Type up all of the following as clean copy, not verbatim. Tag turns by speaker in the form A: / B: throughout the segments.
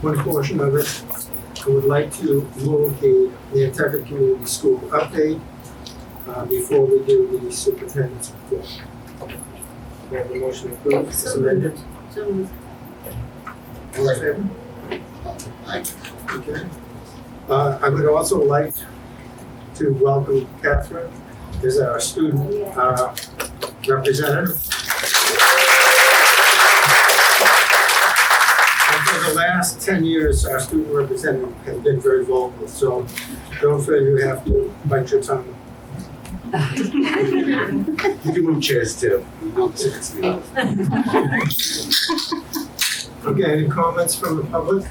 A: one portion of it. I would like to move the Nantucket Community School update before we do the Superintendent's Report. We have a motion approved, as amended.
B: So moved.
A: All in favor?
C: Aye.
A: Okay. I would also like to welcome Catherine as our student representative. And for the last 10 years, our student representative has been very vocal, so don't feel you have to bite your tongue.
C: You can move chairs too. Don't sit still.
A: Okay, any comments from the public?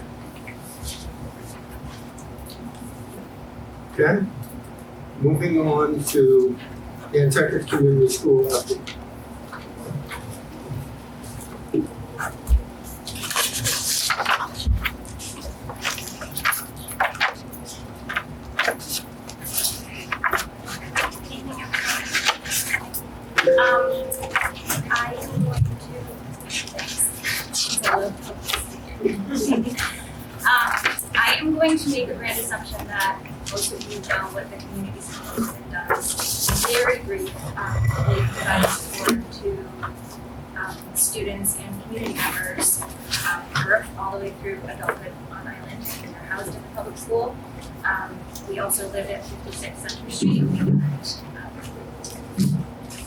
A: Okay, moving on to Nantucket Community School update.
D: I am going to make a grand assumption that most of you know what the community school does. Very brief, they provide support to students and community members, birth all the way through adulthood on island, and they're housed in the public school. We also live at 56 Center Street.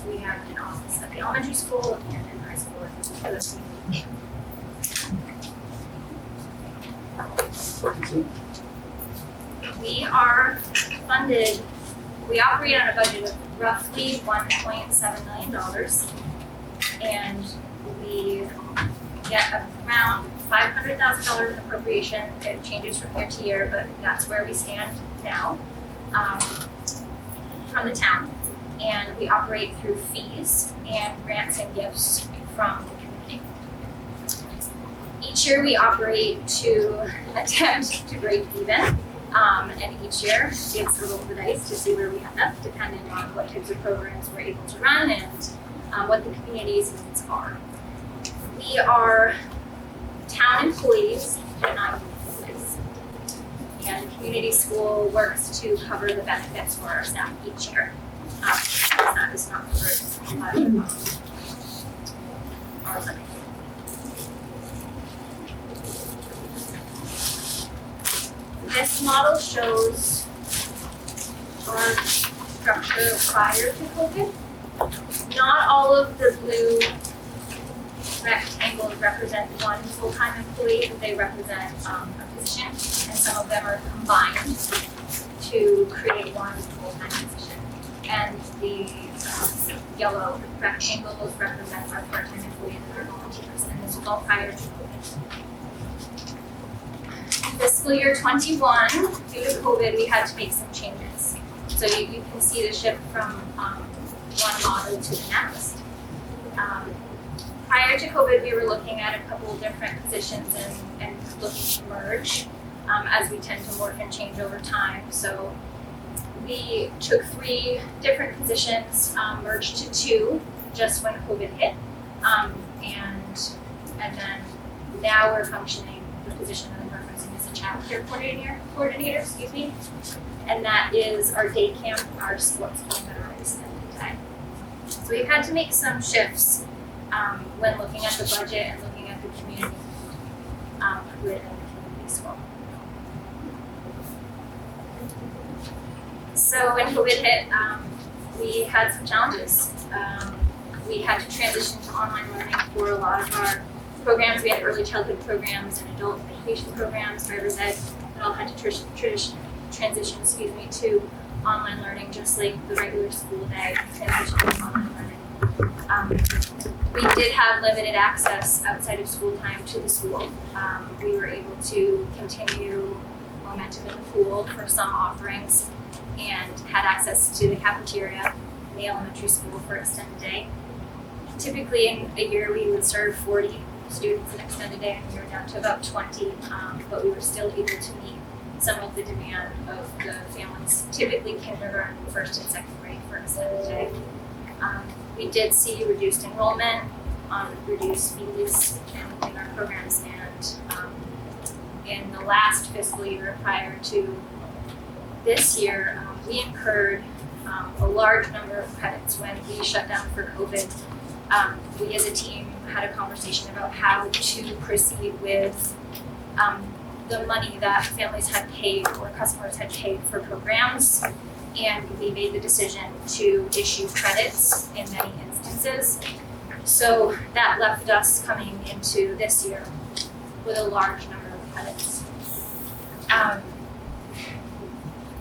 D: We have an office at the elementary school and in high school for the community. We are funded, we operate on a budget of roughly $1.7 million, and we get around $500,000 in appropriation. It changes from year to year, but that's where we stand now, from the town. And we operate through fees and grants and gifts from the community. Each year we operate to attempt to break even, and each year it's a roll of the dice to see where we end up, depending on what types of programs we're able to run and what the community's needs are. We are town employees, but not employees. And the community school works to cover the benefits for our staff each year. That is not covered by our funding. This model shows our structure prior to COVID. Not all of the blue rectangles represent one full-time employee, but they represent a position, and some of them are combined to create one full-time position. And the yellow rectangles represent our part-time employees and our volunteers, and this was all prior to COVID. Fiscal year 21, due to COVID, we had to make some changes. So you can see the shift from one model to the next. Prior to COVID, we were looking at a couple of different positions and looking to merge, as we tend to morph and change over time. So we took 3 different positions, merged to 2 just when COVID hit, and then now we're functioning the position that I'm referencing as a child care coordinator, and that is our day camp, our sports camp, and our extended day. So we've had to make some shifts when looking at the budget and looking at the community within the community school. So when COVID hit, we had some challenges. We had to transition to online learning for a lot of our programs. We had early childhood programs and adult education programs, driver's ed, that all had to transition to online learning, just like the regular school day transitioned to online learning. We did have limited access outside of school time to the school. We were able to continue momentum in the pool for some offerings and had access to the cafeteria in the elementary school for extended day. Typically in a year we would serve 40 students in extended day, and we were down to about 20, but we were still able to meet some of the demand of the families, typically kindergarten, first and second grade for extended day. We did see reduced enrollment, reduced fees in our programs, and in the last fiscal year prior to this year, we incurred a large number of credits when we shut down for COVID. We as a team had a conversation about how to proceed with the money that families had paid or customers had paid for programs, and we made the decision to issue credits in many instances. So that left us coming into this year with a large number of credits.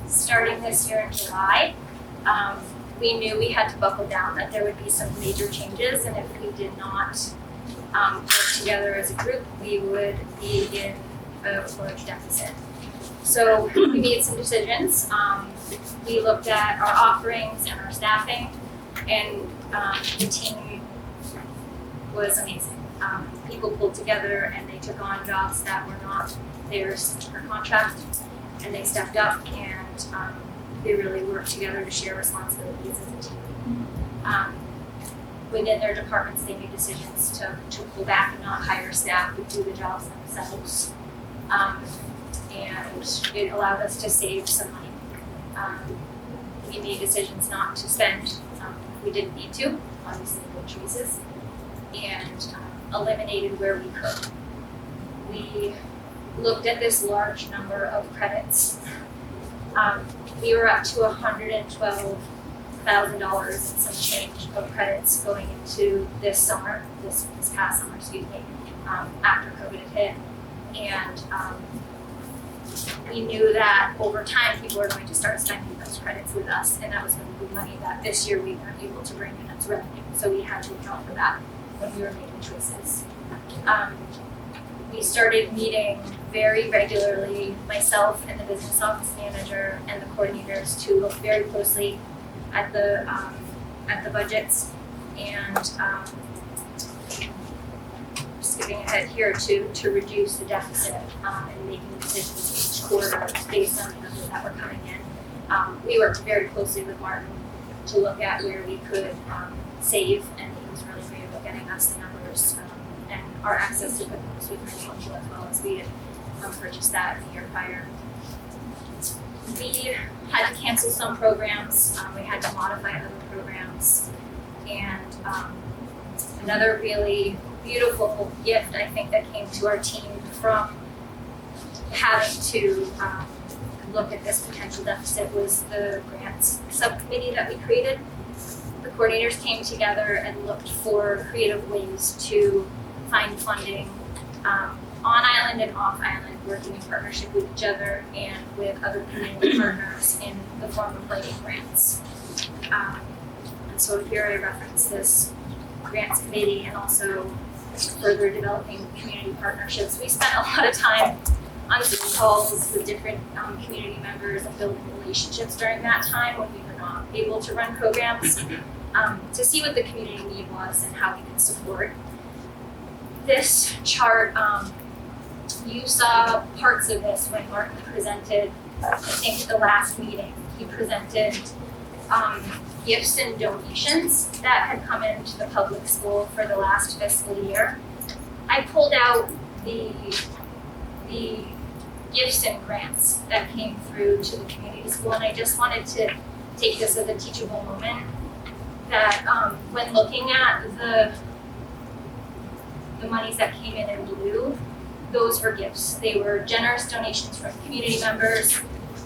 D: Starting this year in July, we knew we had to buckle down, that there would be some major changes, and if we did not work together as a group, we would be in a large deficit. So we made some decisions. We looked at our offerings and our staffing, and the team was amazing. People pulled together and they took on jobs that were not theirs per contract, and they stepped up and they really worked together to share responsibilities as a team. Within their departments, they made decisions to pull back and not hire staff who do the jobs themselves. And it allowed us to save some money. We made decisions not to spend if we didn't need to, obviously good choices, and eliminated where we could. We looked at this large number of credits. We were up to $112,000 and some change of credits going into this past summer, after COVID had hit. And we knew that over time people were going to start spending those credits with us, and that was going to be money that this year we weren't able to bring in as revenue. So we had to account for that when we were making choices. We started meeting very regularly, myself and the business office manager and the coordinators, to look very closely at the budgets, and skipping ahead here to reduce the deficit and making decisions each quarter based on the numbers that were coming in. We worked very closely with Martin to look at where we could save, and he was really great about getting us the numbers and our access to QuickBooks was really helpful, as well as we had purchased that the year prior. We had to cancel some programs, we had to modify other programs, and another really beautiful gift I think that came to our team from having to look at this potential deficit was the grants subcommittee that we created. The coordinators came together and looked for creative ways to find funding on island and off island, working in partnership with each other and with other community partners in the form of writing grants. And so here I reference this grants committee and also further developing community partnerships. We spent a lot of time on Zoom calls with different community members and building relationships during that time when we were not able to run programs to see what the community need was and how we could support. This chart, you saw parts of this when Martin presented, I think at the last meeting. He presented gifts and donations that had come into the public school for the last fiscal year. I pulled out the gifts and grants that came through to the community school, and I just wanted to take this as a teachable moment that when looking at the monies that came in blue, those were gifts. They were generous donations from community members,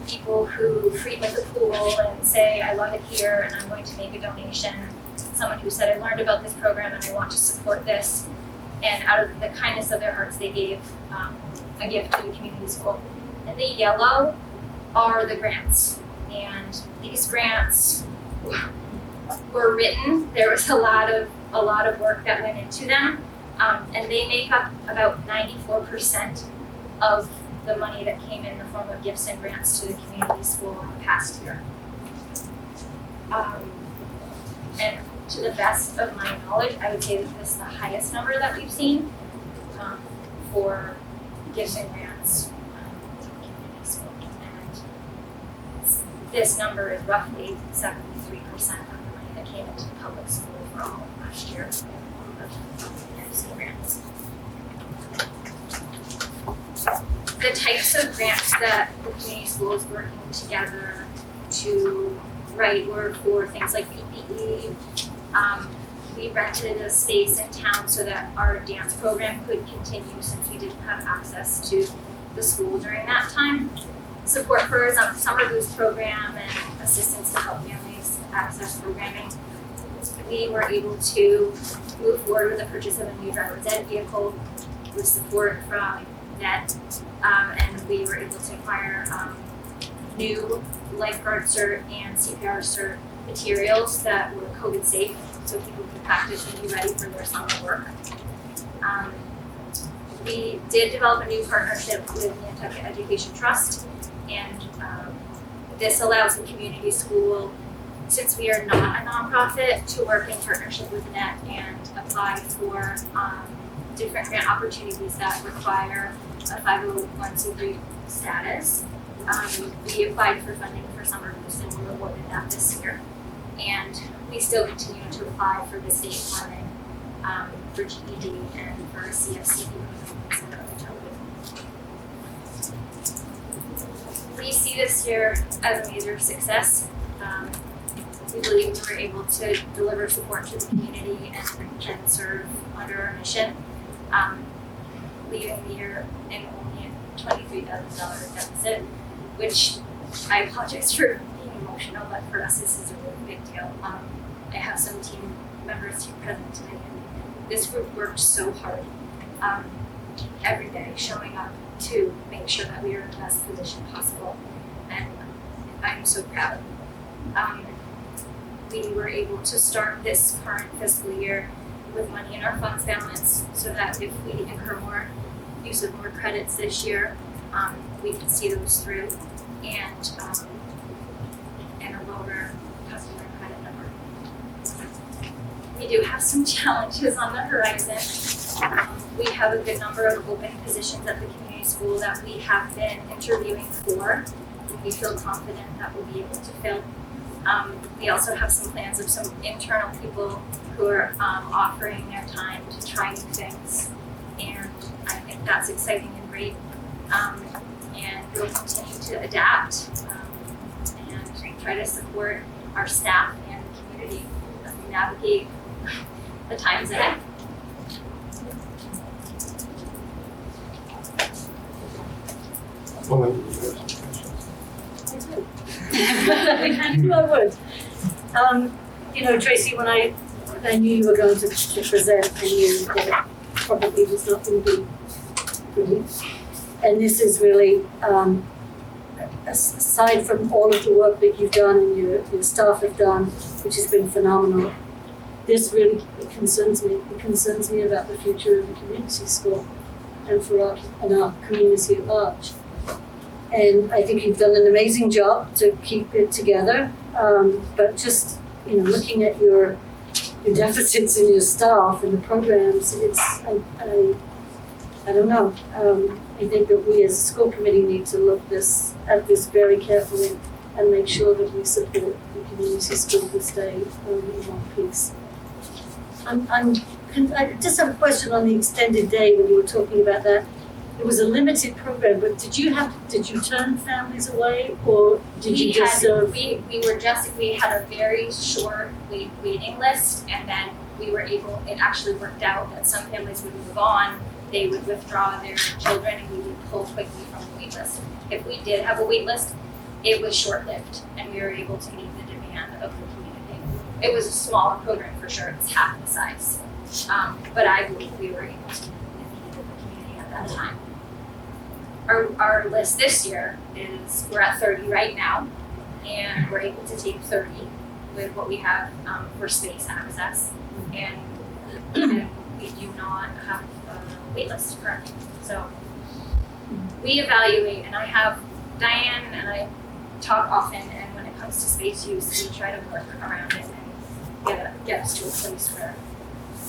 D: people who frequent the pool and say, I love it here and I'm going to make a donation. Someone who said, I learned about this program and I want to support this. And out of the kindness of their hearts, they gave a gift to the community school. And the yellow are the grants. And these grants were written. There was a lot of work that went into them. And they make up about 94% of the money that came in the form of gifts and grants to the community school in the past year. And to the best of my knowledge, I would say that this is the highest number that we've seen for gifts and grants to the community school. And this number is roughly 73% of the money that came into the public school for all of last year. Grants. the types of grants that the community school is working together to write were for things like PPE. We rented a space in town so that our dance program could continue since we didn't have access to the school during that time. Support for a summer boost program and assistance to help families access programming. We were able to move forward with the purchase of a new driver's ed vehicle with support from NET, and we were able to acquire new lifeguard cert and CPR cert materials that were COVID safe so people could practice and be ready for their summer work. We did develop a new partnership with Nantucket Education Trust, and this allows the community school, since we are not a nonprofit, to work in partnership with NET and apply for different grant opportunities that require a 501c3 status. We applied for funding for Summer Boost and were awarded that this year. And we still continue to apply for the state funding for GED and for CFCD. We see this year as a major success. We believe we were able to deliver support to the community and serve under our mission, leaving the year in only a $23,000 deficit, which I apologize for being emotional, but for us this is a really big deal. I have some team members here present today, and this group worked so hard every day, showing up to make sure that we are in the best position possible, and I'm so proud. We were able to start this current fiscal year with money in our funds balance so that if we incur more use of more credits this year, we can see those through and a lower customer credit number. We do have some challenges on the horizon. We have a good number of open positions at the community school that we have been interviewing for, and we feel confident that we'll be able to fill. We also have some plans of some internal people who are offering their time to try new things, and I think that's exciting and great. And we'll continue to adapt and try to support our staff and the community as we navigate the times ahead.
B: I knew I would. Tracy, when I knew you were going to present, I knew that it probably was not going to be pretty. And this is really, aside from all of the work that you've done and your staff have done, which has been phenomenal, this really concerns me. It concerns me about the future of the community school and for our community at large. And I think you've done an amazing job to keep it together. But just, looking at your deficits in your staff and the programs, I don't know. I think that we as a school committee need to look at this very carefully and make sure that we support the community school to stay in one piece. I just have a question on the extended day when you were talking about that. It was a limited program, but did you turn families away, or did you just serve?
D: We had a very short waiting list, and then it actually worked out that some families would move on, they would withdraw their children, and we would pull quickly from the wait list. If we did have a wait list, it was short-lived, and we were able to meet the demand of the community. It was a smaller program for sure, it was half the size, but I believe we were able to meet the community at that time. Our list this year we're at 30 right now, and we're able to take 30 with what we have for space access, and we do not have a wait list currently. So we evaluate, and I have Diane and I talk often, and when it comes to space use, we try to work around it and get us to a place where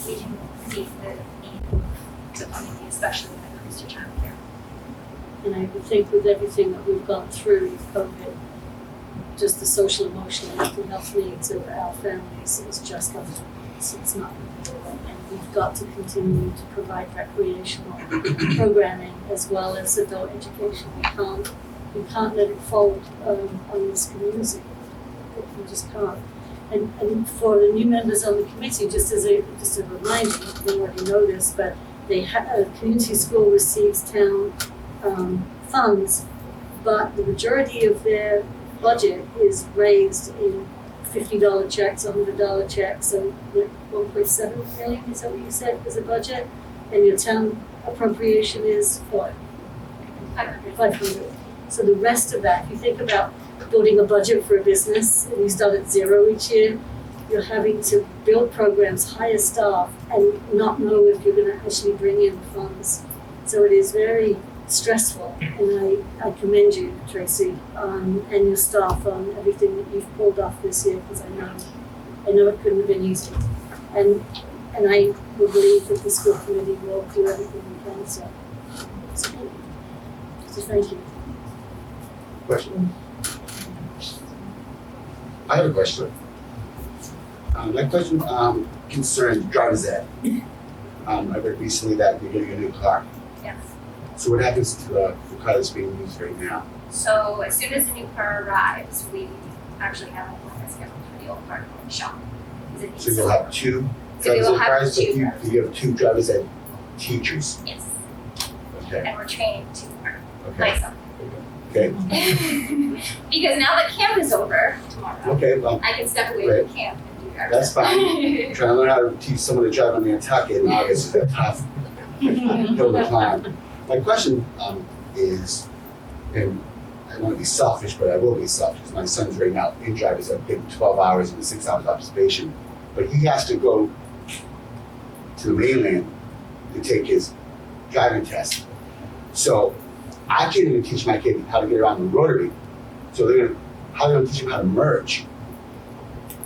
D: we can meet the need of the community, especially when it comes to childcare.
B: And I would think with everything that we've gone through with COVID, just the social, emotional, mental health needs of our families is just off. It's not. And we've got to continue to provide recreational programming as well as adult education. We can't let it fold on this community. We just can't. And for the new members on the committee, just a reminder, you already know this, but community school receives town funds, but the majority of their budget is raised in $50 checks, $100 checks, so $1.7 million, is that what you said was the budget? And your town appropriation is what? 500. So the rest of that, if you think about building a budget for a business and you start at zero each year, you're having to build programs, hire staff, and not know if you're going to actually bring in funds. So it is very stressful, and I commend you, Tracy, and your staff on everything that you've pulled off this year, because I know it couldn't have been easy. And I will believe that the school committee will do everything we can. So thank you.
C: Question? I have a question. My question concerns driver's ed. I read recently that you're getting a new car.
D: Yes.
C: So what happens to the car that's being used right now?
D: So as soon as the new car arrives, we actually have an appointment scheduled for the old car in the shop.
C: So you'll have two
D: So we
C: driver's
D: will
C: ed
D: have
C: cars,
D: two
C: but you
D: cars.
C: have two driver's ed teachers.
D: Yes.
C: Okay.
D: And we're training two more.
C: Okay.
D: Myself.
C: Okay.
D: Because now that camp is over tomorrow,
C: Okay. Well,
D: I can step away
C: Right.
D: from camp and do driver's
C: that's fine. I'm trying to learn how to teach someone to drive on Nantucket in August. Is tough hill to climb. My question is, and I want to be selfish, but I will be selfish. My son's right now in driver's ed, getting 12 hours and 6 hours observation, but he has to go to the mainland to take his driving test. So I can't even teach my kid how to get around the rotary. So how are they going to teach him how to merge?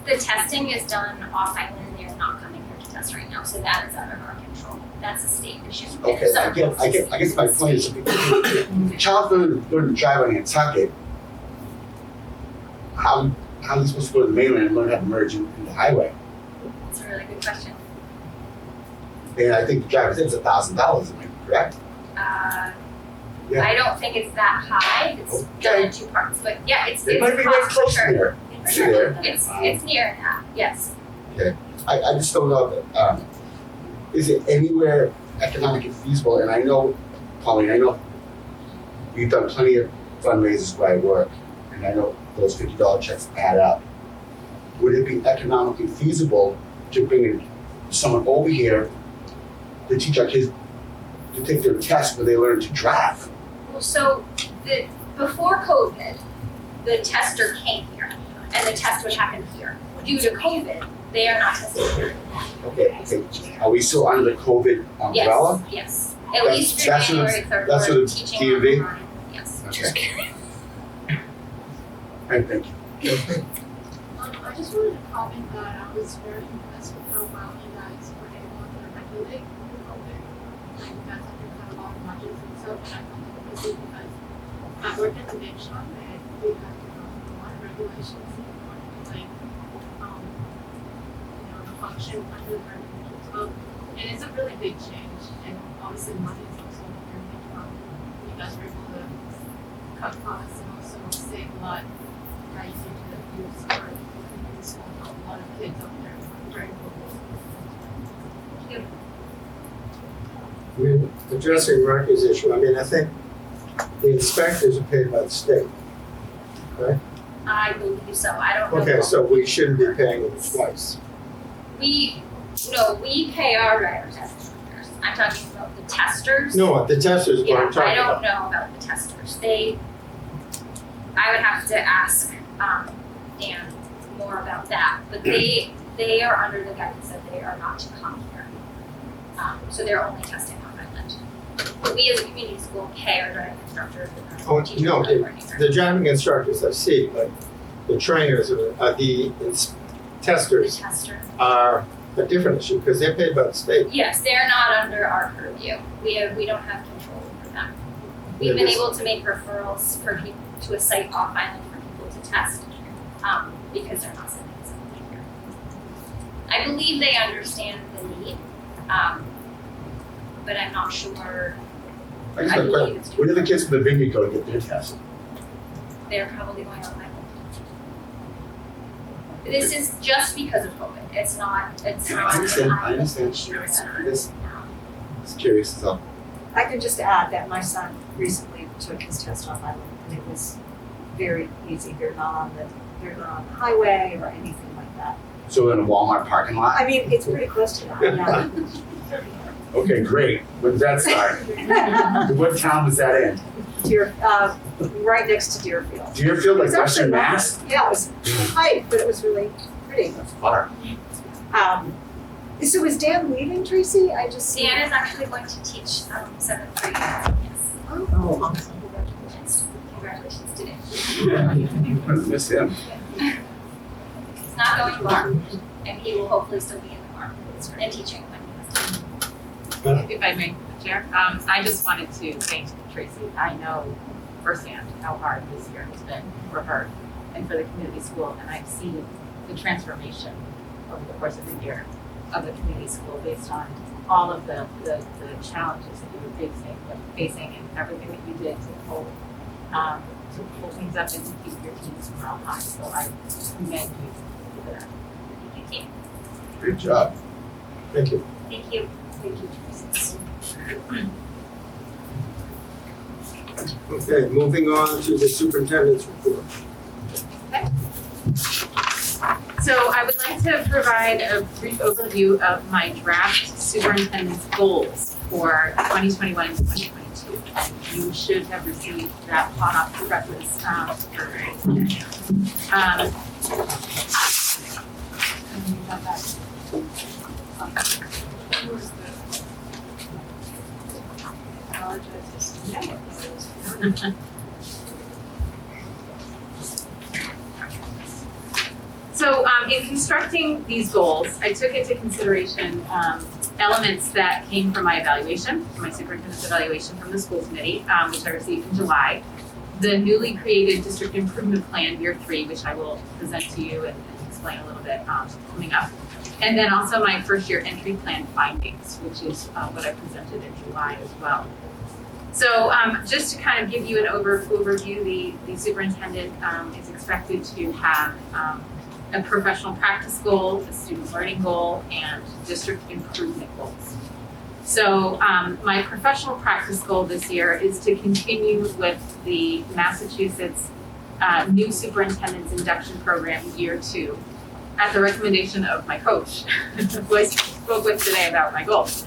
D: The testing is done off island. They're not coming here to test right now, so that is out of our control. That's a state issue.
C: Okay, I guess my point is, if a child learn to drive on Nantucket, how are they supposed to go to the mainland and learn how to merge in the highway?
D: That's a really good question.
C: And I think the driver's ed is $1,000, am I correct? Yeah.
D: I don't think it's that high. It's done in two parts, but yeah, it's
C: It might be very
D: cost for
C: close
D: sure.
C: there.
D: For
C: See
D: sure.
C: there?
D: It's near that. Yes.
C: I just don't know that, is it anywhere economically feasible? And I know, Pauline, I know we've done plenty of fundraisers where I work, and I know those $50 checks add up. Would it be economically feasible to bring someone over here to teach our kids to take their test where they learn to drive?
D: Well, so before COVID, the tester came here, and the test would happen here. Due to COVID, they are not tested here.
C: Okay. Are we still under the COVID umbrella?
D: Yes. At least through
C: That's
D: January 3rd,
C: that's
D: we're
C: what the
D: teaching
C: DMV?
D: online. Yes.
C: Okay. And thank you.
E: I just wanted to comment that I was very impressed with how well you guys were able to regulate COVID. Like, you guys have had a lot of budgets and stuff, and I felt it was good because I worked at the big shop and we had to go through a lot of regulations in order to the function under the regulations. And it's a really big change, and obviously money is also a very big problem. You guys were able to cut costs and also save a lot. I used to use for in school, a lot of kids up there during COVID.
A: I mean, addressing Requisition, I mean, I think the inspectors are paid by the state, right?
D: I believe so. I don't know.
A: Okay, so we shouldn't be paying them twice.
D: We pay our drivers as instructors. I'm talking about the testers.
A: No, the testers is what I'm talking
D: I don't
A: about.
D: know about the testers. I would have to ask Dan more about that, but they are under the guidance that they are not to come here. So they're only testing on island. But we as a community school pay our driving instructors and
A: Oh,
D: our teachers
A: no,
D: and learning
A: The driving instructors I see, but the trainers, the testers
D: tester.
A: are a different issue because they're paid by the state.
D: Yes, they're not under our purview. We don't have control over them. We've been able to make referrals for people to a site off island for people to test because they're not sending somebody here. I believe they understand the need, But I'm not sure.
C: I just have a question. Where do the kids from the vineyard go to get their test?
D: They're probably going on Bible. This is just because of COVID. It's not.
C: Yeah, I understand. Just curious, so.
F: I can just add that my son recently took his test online and it was very easy. They're not on the highway or anything like that.
C: So in a Walmart parking lot?
F: I mean, it's pretty close to that, yeah.
C: Okay, great. When did that start? What town was that in?
F: Right next to Deerfield.
C: Deerfield, like
F: It's actually
C: Western Mass?
F: Yeah, it was tight, but it was really pretty.
C: That's far.
F: So is Dan leaving, Tracy? I just.
D: Dan is actually going to teach 7th grade. Yes.
F: Oh, awesome.
D: Congratulations to Dan.
C: I miss him.
D: He's not going far, and he will hopefully still be in the farm and teaching when he has time.
G: If I may, Chair, I just wanted to thank Tracy. I know firsthand how hard this year has been for her and for the community school, and I've seen the transformation over the course of the year of the community school based on all of the challenges that you were facing and everything that you did to pull things up and to keep your teams morale high. So I commend you for that.
D: Thank you.
C: Great job.
A: Thank you.
D: Thank you.
B: Thank you, Tracy.
A: Okay, moving on to the superintendent's report.
G: So I would like to provide a brief overview of my draft superintendent's goals for 2021 and 2022. And you should have received that hot off the presses So in constructing these goals, I took into consideration elements that came from my evaluation, my superintendent's evaluation from the school committee, which I received in July. The newly created district improvement plan year 3, which I will present to you and explain a little bit coming up. And then also my first year entry plan findings, which is what I presented in July as well. So just to kind of give you an overview, the superintendent is expected to have a professional practice goal, a student learning goal, and district improvement goals. So my professional practice goal this year is to continue with the Massachusetts new superintendent's induction program year 2 at the recommendation of my coach, who I spoke with today about my goals.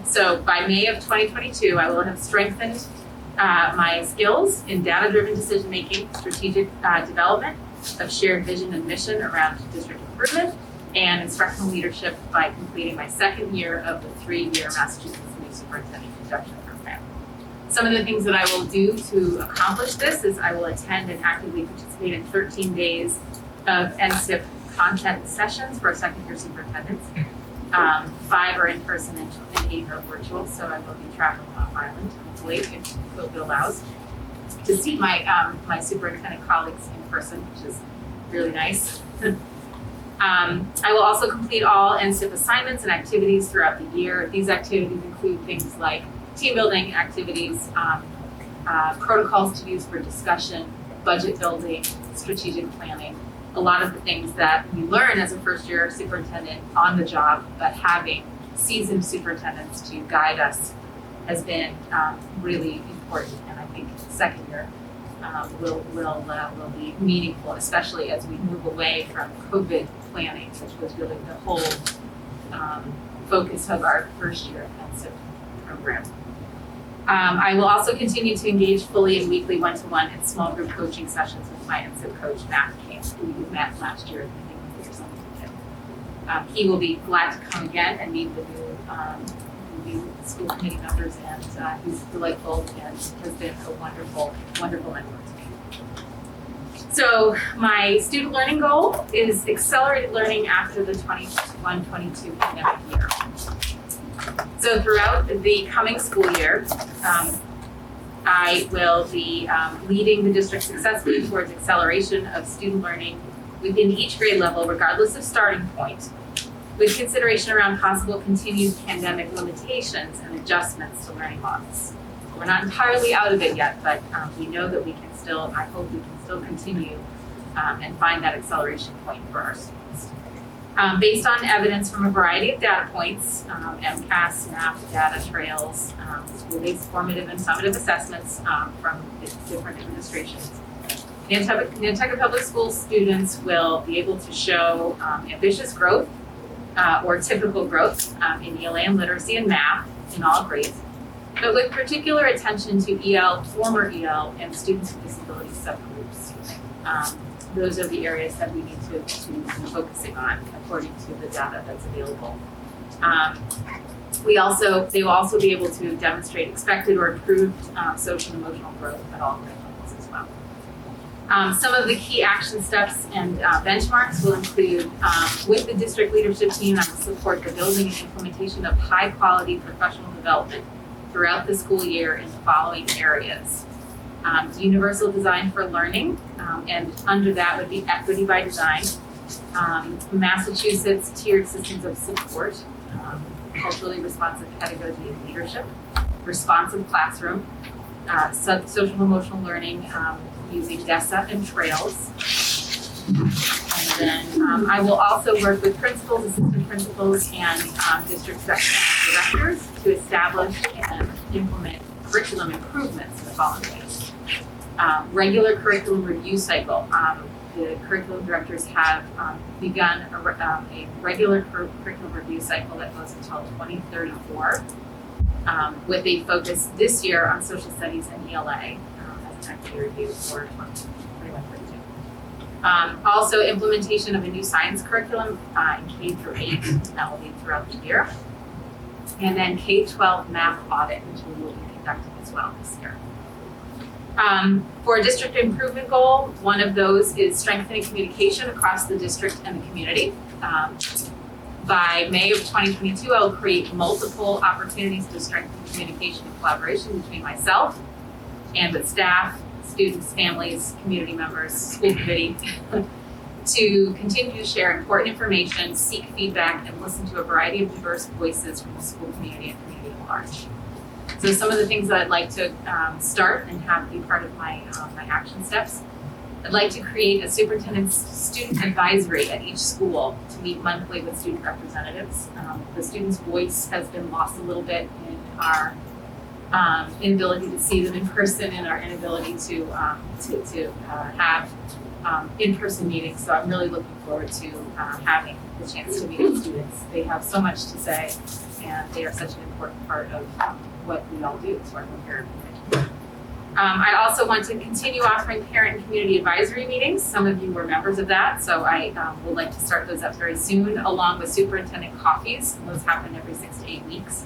G: So by May of 2022, I will have strengthened my skills in data-driven decision-making, strategic development of shared vision and mission around district improvement, and instructional leadership by completing my 2nd year of the 3-year Massachusetts New Superintendent Induction Program. Some of the things that I will do to accomplish this is I will attend and actively participate in 13 days of NSIP content sessions for our 2nd-year superintendents. 5 are in person and 8 are virtual, so I will be traveling off island, hopefully, if COVID allows, to see my my superintendent colleagues in person, which is really nice. I will also complete all NSIP assignments and activities throughout the year. These activities include things like team building activities, protocols to use for discussion, budget building, strategic planning, a lot of the things that you learn as a first year superintendent on the job, but having seasoned superintendents to guide us has been really important, and I think 2nd year will be meaningful, especially as we move away from COVID planning, which was really the whole focus of our first year intensive program. I will also continue to engage fully in weekly one-to-one and small group coaching sessions with my NSIP coach, Matt King, who we met last year at the beginning of the year. He will be glad to come again and meet with you, new school committee members, and he's delightful and has been a wonderful, wonderful mentor to me. So my student learning goal is accelerated learning after the 21-22 pandemic year. So throughout the coming school year, I will be leading the district successfully towards acceleration of student learning within each grade level, regardless of starting point, with consideration around possible continued pandemic limitations and adjustments to learning models. We're not entirely out of it yet, but we know that we can still, I hope we can still continue and find that acceleration point for our students. Based on evidence from a variety of data points, MCAS, SNAP, data trails, school-based formative and summative assessments from the different administrations, Nantucket Public Schools students will be able to show ambitious growth or typical growth in ELA and literacy and math in all grades, but with particular attention to EL, former EL, and students with disability subgroups. Those are the areas that we need to be focusing on according to the data that's available. They will also be able to demonstrate expected or improved social and emotional growth at all grade levels as well. Some of the key action steps and benchmarks will include, with the district leadership team, I will support the building and implementation of high quality professional development throughout the school year in the following areas. Universal design for learning, and under that would be equity by design, Massachusetts tiered systems of support, culturally responsive pedagogy and leadership, responsive classroom, social emotional learning using DESA and trails. And then I will also work with principals, assistant principals, and district directors to establish and implement curriculum improvements in the following ways. Regular curriculum review cycle. The curriculum directors have begun a regular curriculum review cycle that goes until 2034, with a focus this year on social studies and ELA as an activity review for 2021-22. Also, implementation of a new science curriculum in K through 8, that will be throughout the year. And then K-12 math audit, which we will be conducting as well this year. For a district improvement goal, one of those is strengthening communication across the district and the community. By May of 2022, I will create multiple opportunities to strengthen communication and collaboration between myself and with staff, students, families, community members, school committee, to continue to share important information, seek feedback, and listen to a variety of diverse voices from the school community and community at large. So some of the things that I'd like to start and have be part of my action steps. I'd like to create a superintendent's student advisory at each school to meet monthly with student representatives. The student's voice has been lost a little bit in our inability to see them in person and our inability to have in-person meetings. So I'm really looking forward to having the chance to meet with students. They have so much to say, and they are such an important part of what we all do as our parent community. I also want to continue offering parent and community advisory meetings. Some of you were members of that, so I would like to start those up very soon, along with superintendent coffees. Those happen every 6 to 8 weeks.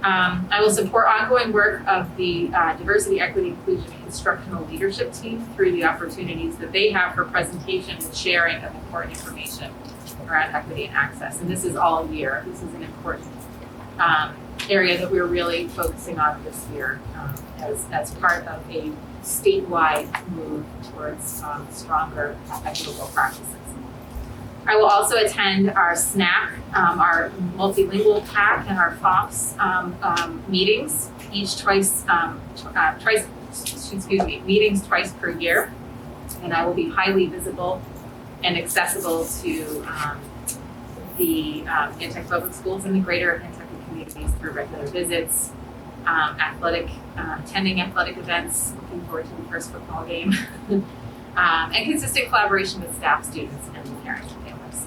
G: I will support ongoing work of the Diversity, Equity, Inclusion, Instructional Leadership Team through the opportunities that they have for presentation and sharing of important information around equity and access. And this is all year. This is an important area that we're really focusing on this year as part of a statewide move towards stronger equitable practices. I will also attend our SNAP, our multilingual PAC, and our FOPS meetings meetings twice per year, and I will be highly visible and accessible to the Nantucket Public Schools and the greater Nantucket communities through regular visits, attending athletic events, looking forward to the first football game, and consistent collaboration with staff, students, and parents and families.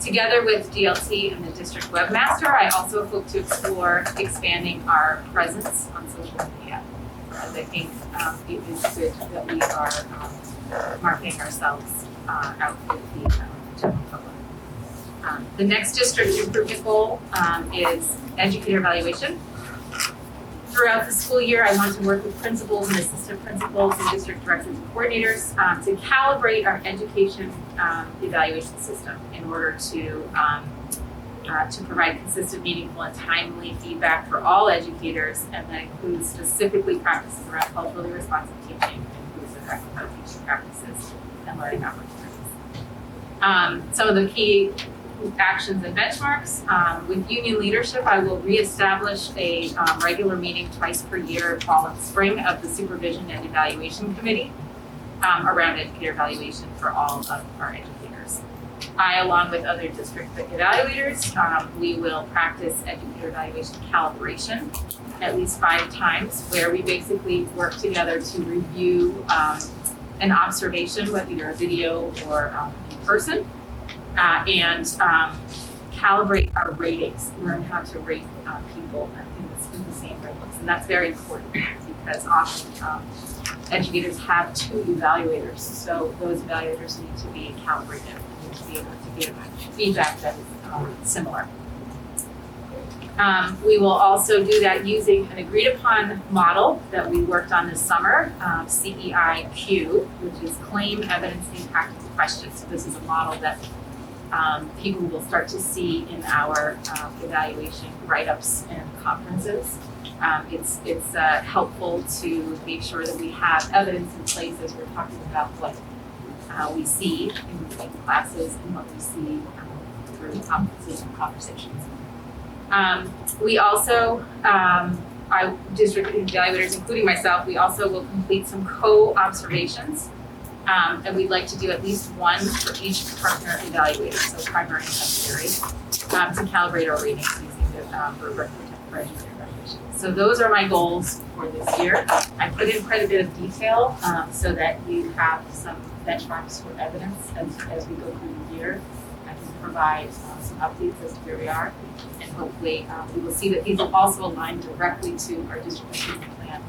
G: Together with DLT and the district webmaster, I also hope to explore expanding our presence on social media, as I think it is good that we are marketing ourselves out with the general public. The next district improvement goal is educator evaluation. Throughout the school year, I want to work with principals and assistant principals and district directors and coordinators to calibrate our education evaluation system in order to provide consistent, meaningful, and timely feedback for all educators, and that includes specifically practices around culturally responsive teaching, inclusive teaching practices, and learning opportunities. Some of the key actions and benchmarks. With union leadership, I will reestablish a regular meeting twice per year, fall and spring, of the Supervision and Evaluation Committee around educator evaluation for all of our educators. I, along with other district evaluators, we will practice educator evaluation calibration at least 5 times, where we basically work together to review an observation, whether either a video or in person, and calibrate our ratings, learn how to rate people in the same ratings. And that's very important because often educators have 2 evaluators, so those evaluators need to be calibrated, need to be able to give feedback that is similar. We will also do that using an agreed upon model that we worked on this summer, CEIQ, which is Claim, Evidence, Impact, and Questions. So this is a model that people will start to see in our evaluation write-ups and conferences. It's helpful to make sure that we have evidence in place as we're talking about what we see in classes and what we see through conferences and conversations. We also, district evaluators, including myself, we also will complete some co-observations. And we'd like to do at least 1 for each partner evaluator, so primary and secondary, to calibrate our ratings using the rubric for educator evaluation. So those are my goals for this year. I put in quite a bit of detail so that you have some benchmarks for evidence as we go through the year. I can provide some updates as to where we are, and hopefully we will see that these will also align directly to our district improvement plan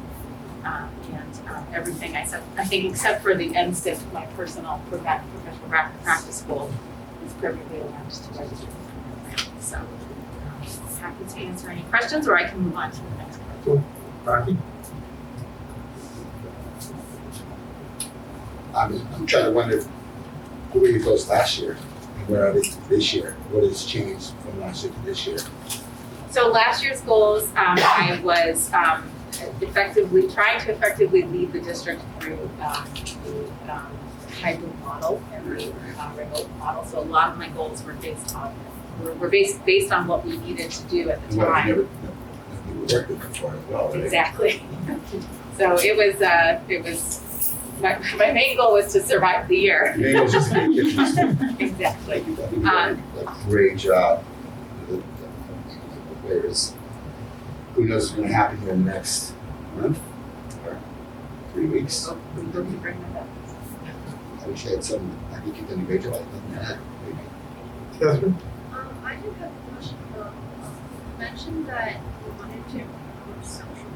G: and everything I think except for the NSIP, my personal professional practice goal, is perfectly aligned to our district improvement plan. So happy to answer any questions, or I can move on to the next part.
A: Cool. Rocky?
C: I'm trying to wonder where you closed last year and where are they this year? What has changed from last year to this year?
G: So last year's goals, I was trying to effectively lead the district through the hybrid model and the remote model. So a lot of my goals were based on what we needed to do at the time.
C: You worked with before as well, right?
G: Exactly. So it was my main goal was to survive the year.
C: Maybe it was just a good kitchen.
G: Exactly.
C: I think you did a great job. Whereas, who knows what's going to happen here in the next month or 3 weeks?
G: So we will be bringing that up.
C: I wish I had some. I think you've done a great job. Maybe.
A: Catherine?
E: I just have a question about, you mentioned that you wanted to improve social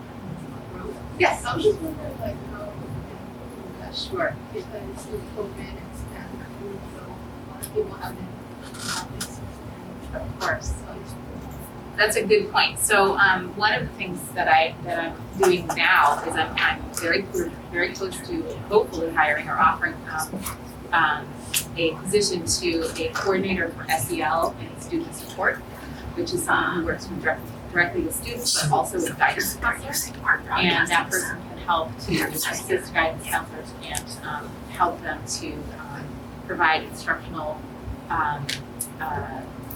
E: growth.
G: Yes.
E: I was just wondering like how you can do that.
G: Sure.
E: Because with COVID and pandemic, so a lot of people haven't this.
G: Of course.
E: So I just
G: That's a good point. So one of the things that I'm doing now is I'm very close to hopefully hiring or offering a position to a coordinator for SEL and student support, which is someone who works directly with students but also with guidance counselors. And that person can help to assist guidance counselors and help them to provide instructional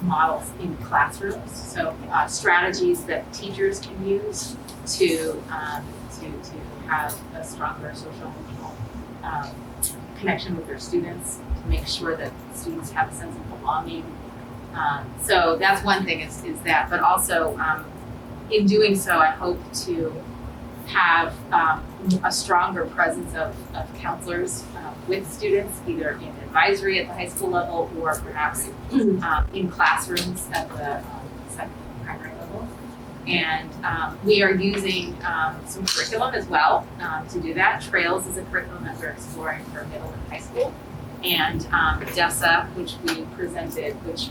G: models in classrooms, so strategies that teachers can use to have a stronger social emotional connection with their students, to make sure that students have a sense of belonging. So that's one thing is that, but also in doing so, I hope to have a stronger presence of counselors with students, either in advisory at the high school level or perhaps in classrooms at the second primary level. And we are using some curriculum as well to do that. Trails is a curriculum that we're exploring for middle and high school. And DESA, which we presented, which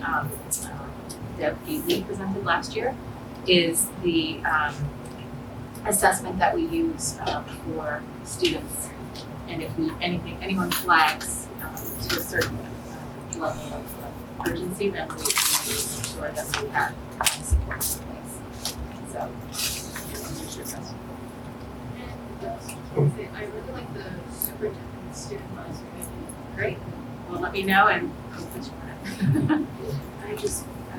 G: Deb Gately presented last year, is the assessment that we use for students. And if anyone flags to a certain level of urgency, then we make sure that we have support in place. So, answers your question.
E: And I really like the superintendent student advisory.
G: Great. will let me know and I'll put you on it.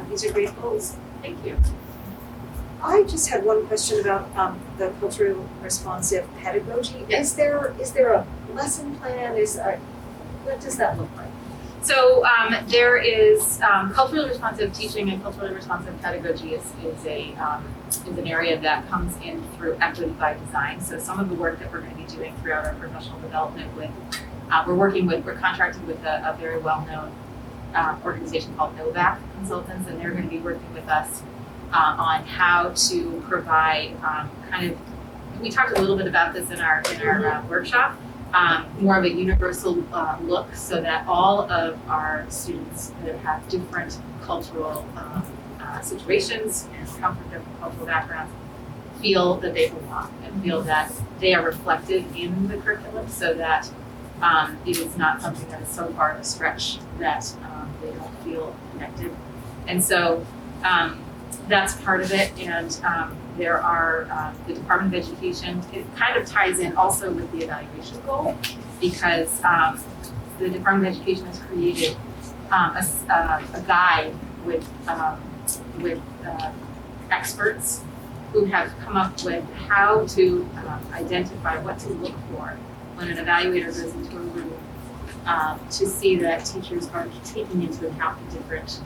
G: These are great goals. Thank you.
F: I just had one question about the culturally responsive pedagogy.
G: Yes.
F: Is there a lesson plan? What does that look like?
G: So there is culturally responsive teaching and culturally responsive pedagogy is an area that comes in through equity by design. So some of the work that we're going to be doing throughout our professional development we're contracted with a very well-known organization called Novak Consultants, and they're going to be working with us on how to provide we talked a little bit about this in our workshop, more of a universal look so that all of our students that have different cultural situations and come from different cultural backgrounds feel that they belong and feel that they are reflected in the curriculum so that it is not something that is so far of a stretch that they don't feel connected. And so that's part of it. And there are the Department of Education. It kind of ties in also with the evaluation goal because the Department of Education has created a guide with experts who have come up with how to identify what to look for when an evaluator goes into a room to see that teachers are taking into account the different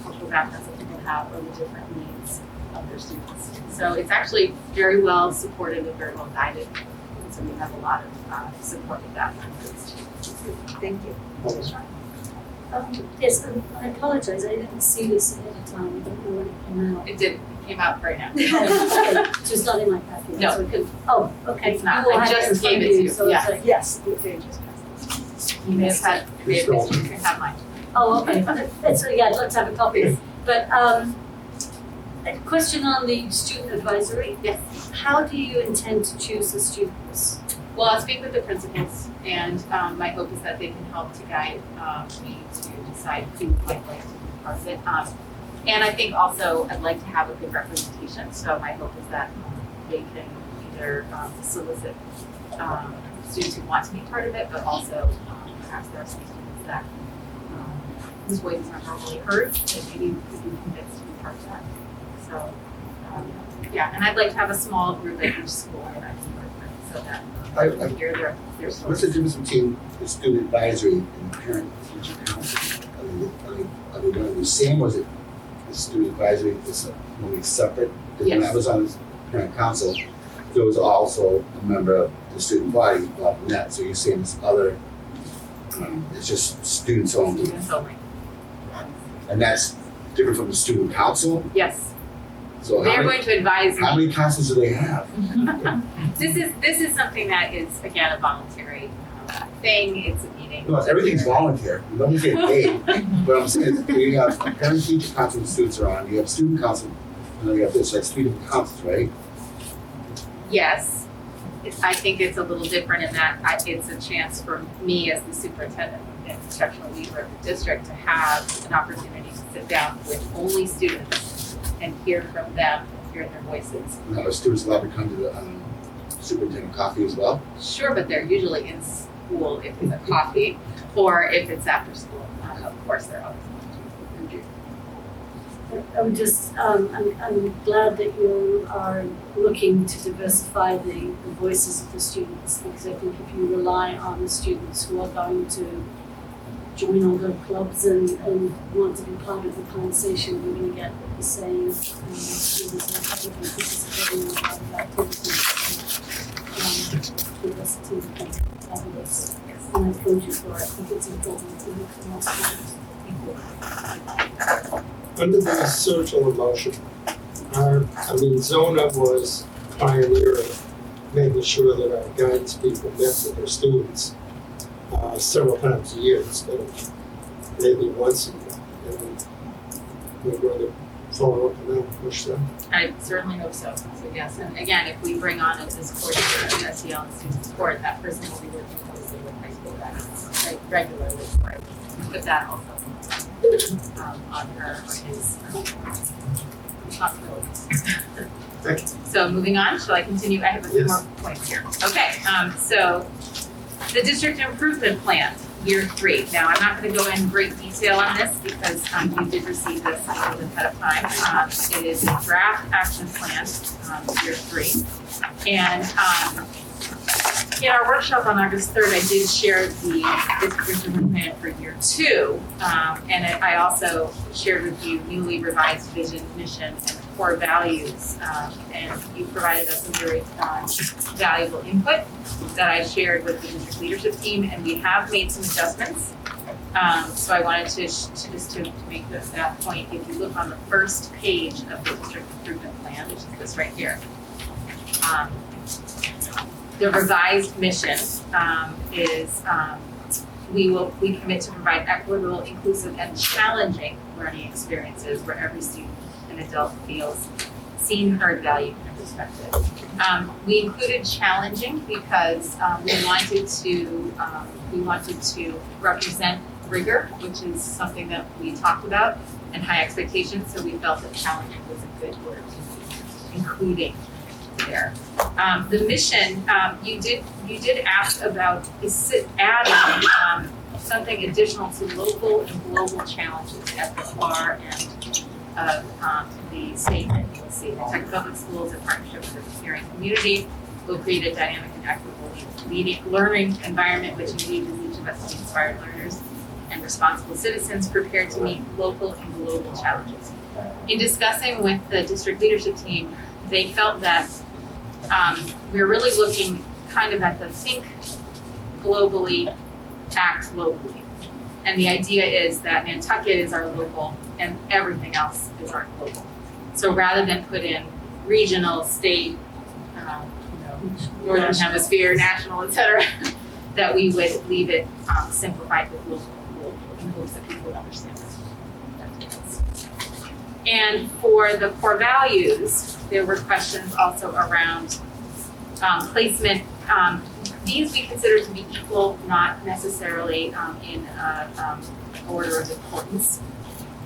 G: cultural backgrounds that people have or the different needs of their students. So it's actually very well supported and very well guided. And so we have a lot of support with that from the students.
F: Thank you.
B: Yes, I apologize, I didn't see this ahead of time, I don't know when it came out.
G: It came out right now.
B: Oh, okay, so it's not in my packet,
G: No.
B: so it could, oh, okay.
G: It's not.
B: You will
G: I
B: have it in
G: just
B: front
G: gave
B: of
G: it to you,
B: so it's
G: yeah.
B: like-
F: Yes, they just passed this.
G: You may have had, you can have mine.
B: Oh, okay, so yeah, let's have a copy. But a question on the student advisory.
G: Yes.
B: How do you intend to choose the students?
G: Well, I'll speak with the principals, and my hope is that they can help to guide me to decide who I'd like to be part of it. And I think also I'd like to have a good representation, so my hope is that they can either solicit students who want to be part of it, but also perhaps there are some students that whose voices aren't normally heard, and maybe could be convinced to be part of that. So, yeah, and I'd like to have a small group at each school that I can work with, so that I hear their stories.
C: What's the difference between the student advisory and the parent-teacher council? Are they going to be the same, or is it the student advisory is when we separate? Because when I was on the parent council, there was also a member of the student body involved in that. So you're saying this other, it's just students only,
G: Students only.
C: and that's different from the student council.
G: Yes,
C: So
G: they're going to advise
C: how
G: me.
C: many councils do they have?
G: This is something that is, again, a voluntary thing. It's a meeting.
C: No, everything's volunteer. Nobody's getting paid. But I'm saying is you have parent-teacher council when students are on, you have student council, and then you have this, that's 3 different councils, right?
G: Yes, I think it's a little different in that it's a chance for me as the superintendent and instructional leader of the district to have an opportunity to sit down with only students and hear from them, hear their voices.
C: Now, are students allowed to come to the Superintendent of Coffee as well?
G: Sure, but they're usually in school if it's a coffee or if it's after school. Of course, they're always
B: I'm just, I'm glad that you are looking to diversify the voices of the students, because I think if you rely on the students who are going to join all the clubs and want to be part of the conversation, we're going to get the same students and different participating in a lot of activities. Diversity is fabulous, and I applaud you for it. I think it's important to look for more students.
A: Under the social emotion, Zona was pioneer of making sure that our guidance people met with their students several times a year instead of maybe once a year. And we're going to follow up on that and push that.
G: I certainly hope so. So yes, and again, if we bring on this coordinator of SEL and student support, that person will be working closely with high school guidance regularly. Right? Put that also on her or his responsibilities.
A: Thank you.
G: So moving on, shall I continue? I have a few
A: Yes.
G: more points here. Okay, so the district improvement plan. year 3. Now, I'm not going to go in great detail on this because you did receive this a little bit ahead of time. It is a draft action plan, year 3. And in our workshop on August 3rd, I did share the district improvement plan for year 2. And I also shared with you newly revised vision, mission, and core values. And you provided us some very valuable input that I shared with the district leadership team, and we have made some adjustments. So I wanted to make that point. If you look on the first page of the district improvement plan, which is this right here, the revised mission is we commit to provide equitable, inclusive, and challenging learning experiences where every student and adult feels seen, heard, valued, and respected. We included challenging because we wanted to represent rigor, which is something that we talked about, and high expectations. So we felt that challenging was a good word to be including there. The mission, you did ask about adding something additional to local and global challenges at the far end of the statement. You'll see protect public schools in partnership with the caring community will create a dynamic and equitable learning environment which engages each of us to be inspired learners and responsible citizens prepared to meet local and global challenges. In discussing with the district leadership team, they felt that we're really looking kind of at the think globally, act locally. And the idea is that Nantucket is our local and everything else is our global. So rather than put in regional, state, Northern Hemisphere, national, et cetera, that we would leave it simplified with local and global in hopes that people would understand that. And for the core values, there were questions also around placement. These we consider to be equal, not necessarily in order of importance.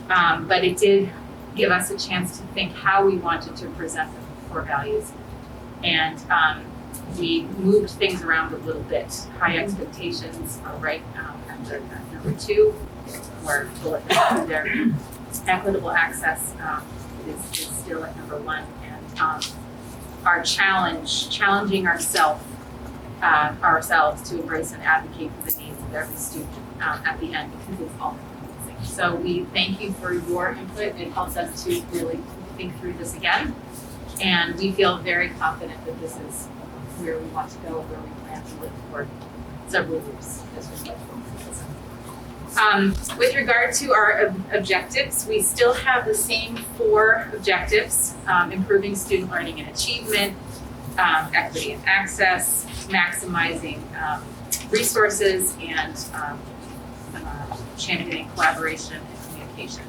G: But it did give us a chance to think how we wanted to present the core values. And we moved things around a little bit. High expectations are right at number 2, or bullet number there. Equitable access is still at number 1. And our challenging ourselves to embrace and advocate for the needs of every student at the end, because it's all encompassing. So we thank you for your input. It helps us to really think through this again. And we feel very confident that this is where we want to go, where we plan to live for several years as we go forward. With regard to our objectives, we still have the same 4 objectives: improving student learning and achievement, equity and access, maximizing resources, and championing collaboration and communication.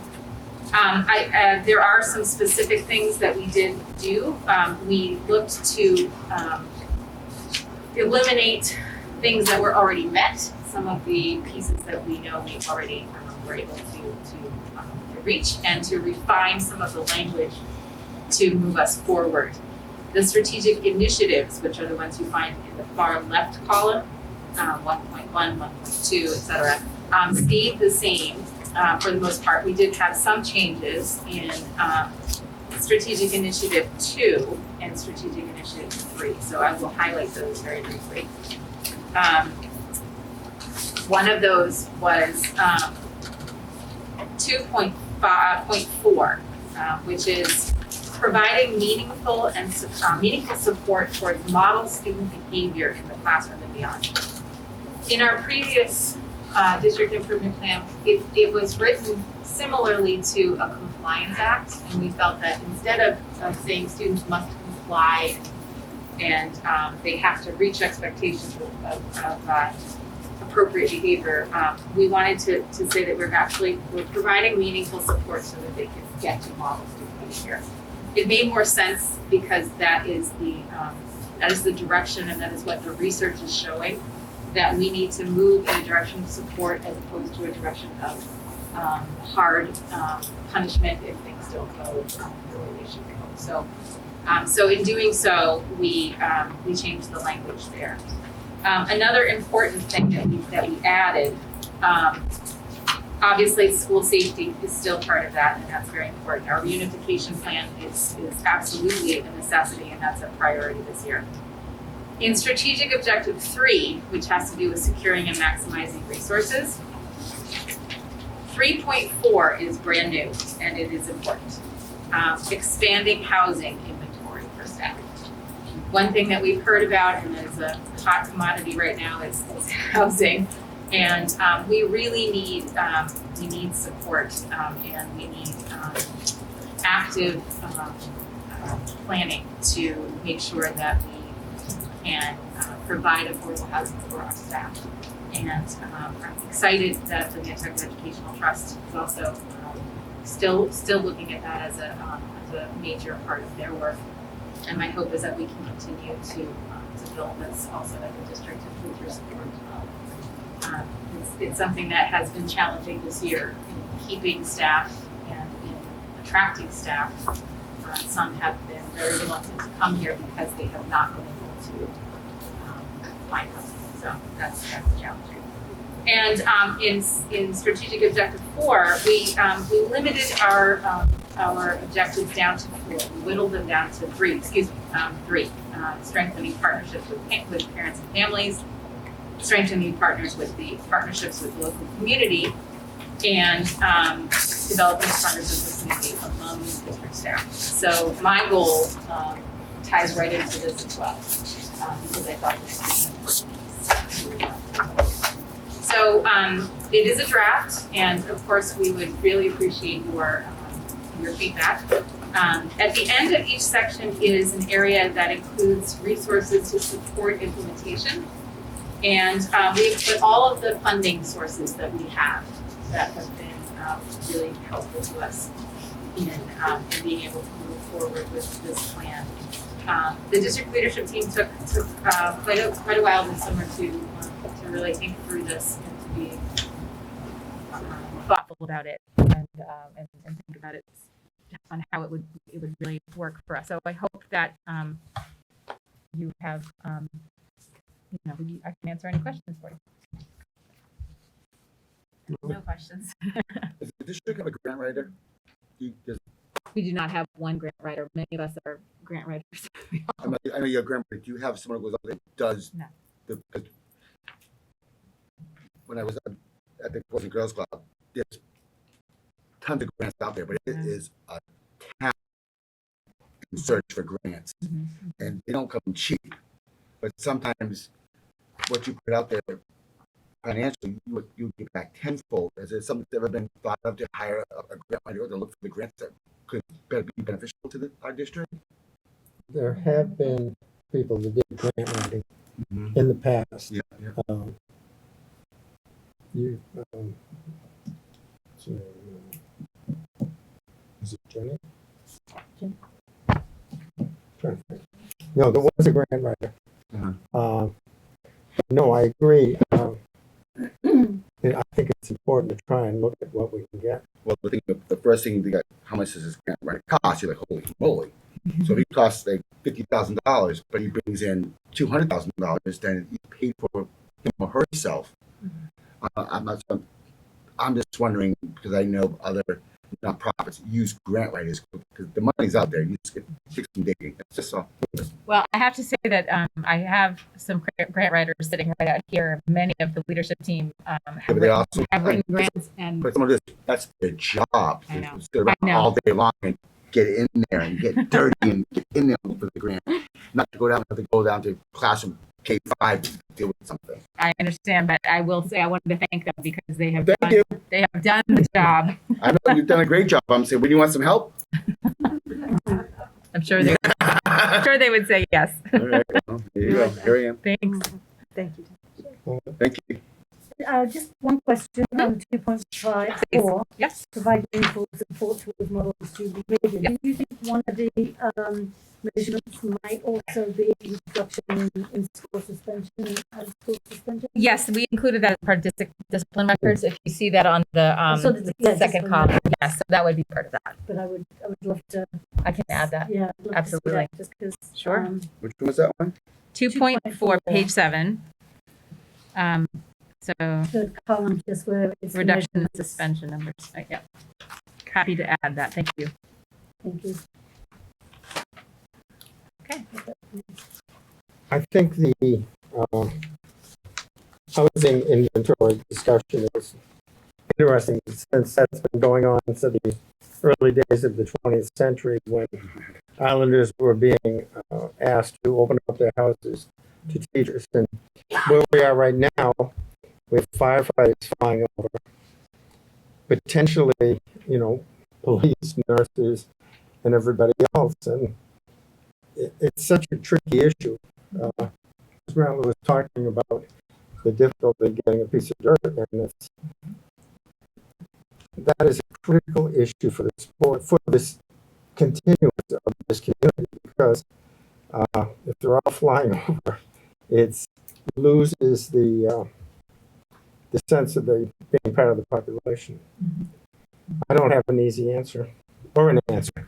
G: There are some specific things that we did do. We looked to eliminate things that were already met, some of the pieces that we know we already were able to reach, and to refine some of the language to move us forward. The strategic initiatives, which are the ones you find in the far left column, 1.1, 1.2, et cetera, stayed the same for the most part. We did have some changes in Strategic Initiative 2 and Strategic Initiative 3, so I will highlight those very briefly. One of those was 2.4, which is providing meaningful support towards model student behavior in the classroom and beyond. In our previous district improvement plan, it was written similarly to a compliance act, and we felt that instead of saying students must comply and they have to reach expectations of appropriate behavior, we wanted to say that we're providing meaningful support so that they can get to model student behavior. It made more sense because that is the direction, and that is what the research is showing, that we need to move in a direction of support as opposed to a direction of hard punishment if things don't go the way they should go. So in doing so, we changed the language there. Another important thing that we added Obviously, school safety is still part of that, and that's very important. Our reunification plan is absolutely a necessity, and that's a priority this year. In strategic objective 3, which has to do with securing and maximizing resources, 3.4 is brand new, and it is important. Expanding housing inventory for staff. One thing that we've heard about, and is a hot commodity right now, is housing. And we really need support, and we need active planning to make sure that we can provide affordable housing for our staff. And I'm excited that the Nantucket Educational Trust is also still looking at that as a major part of their work. And my hope is that we can continue to build this also at the district with your support. It's something that has been challenging this year in keeping staff and in attracting staff. Some have been very reluctant to come here because they have not been able to find housing. So that's challenging. And in strategic objective 4, we limited our objectives down to 4. We whittled them down to 3. Three. Strengthening partnerships with parents and families, strengthening partnerships with the local community, and developing partnerships with community among district staff. So my goal ties right into this as well, because I thought this was important. So it is a draft, and of course we would really appreciate your feedback. At the end of each section is an area that includes resources to support implementation. And we've put all of the funding sources that we have that have been really helpful to us in being able to move forward with this plan. The district leadership team took quite a while this summer to really think through this and to be thoughtful about it and think about it on how it would really work for us. So I hope that you have. I can answer any questions for you. No questions.
C: Does the district have a grant writer?
G: We do not have one grant writer. Many of us are grant writers.
C: I know you're a grant writer. Do you have someone who goes out there that does?
G: No.
C: When I was at the Boys and Girls Club, there's tons of grants out there, but it is a town search for grants, and they don't come cheap. But sometimes what you put out there financially, you get back tenfold. Is there something that's ever been thought of to hire a grant writer to look for the grants that could be beneficial to our district?
A: There have been people that did grant writing in the past.
C: Yeah.
A: Is it Jenny? No, there was a grant writer. No, I agree. And I think it's important to try and look at what we can get.
C: Well, the first thing you got, how much does this grant writer cost? You're like, holy moly. So if he costs like $50,000, but he brings in $200,000, then he's paid for him or herself. I'm just wondering, because I know other nonprofits use grant writers because the money's out there. You just get some digging. It's just all.
G: Well, I have to say that I have some grant writers sitting right out here. Many of the leadership team have written grants, and
C: but some of this, that's their job.
G: I know.
C: Sit around all day long and get in there and get dirty and get in there for the grant. Not to go down to classroom K-5 to deal with something.
G: I understand, but I will say I wanted to thank them because they have done the job.
C: I know you've done a great job. I'm saying, would you want some help?
G: I'm sure they would say yes.
C: All right, well, there you go. Here I am.
G: Thanks.
F: Thank you.
C: Thank you.
H: Just one question on 2.54.
G: Yes.
H: Provide meaningful support towards model student behavior.
G: Yes.
H: Do you think one of the measurements might also be reduction in school suspension?
G: Yes, we included that as part of discipline records. If you see that on the second column, yes, so that would be part of that.
H: But I would love to.
G: I can add that.
H: Yeah, I'd love
G: Absolutely.
H: To see that just because.
G: Sure.
C: Which one was that one?
G: 2.4, page 7. So
H: The column just where it's.
G: reduction and
H: measurements.
G: suspension numbers. Yeah. Happy to add that. Thank you.
H: Thank you.
G: Okay.
A: I think the housing inventory discussion is interesting since that's been going on since the early days of the 20th century when islanders were being asked to open up their houses to teachers. And where we are right now with firefighters flying over, potentially, police, nurses, and everybody else. And it's such a tricky issue. Marilyn was talking about the difficulty of getting a piece of dirt, and that is a critical issue for the sport, for this continuance of this community, because if they're all flying over, it loses the sense of being part of the population. I don't have an easy answer or an answer.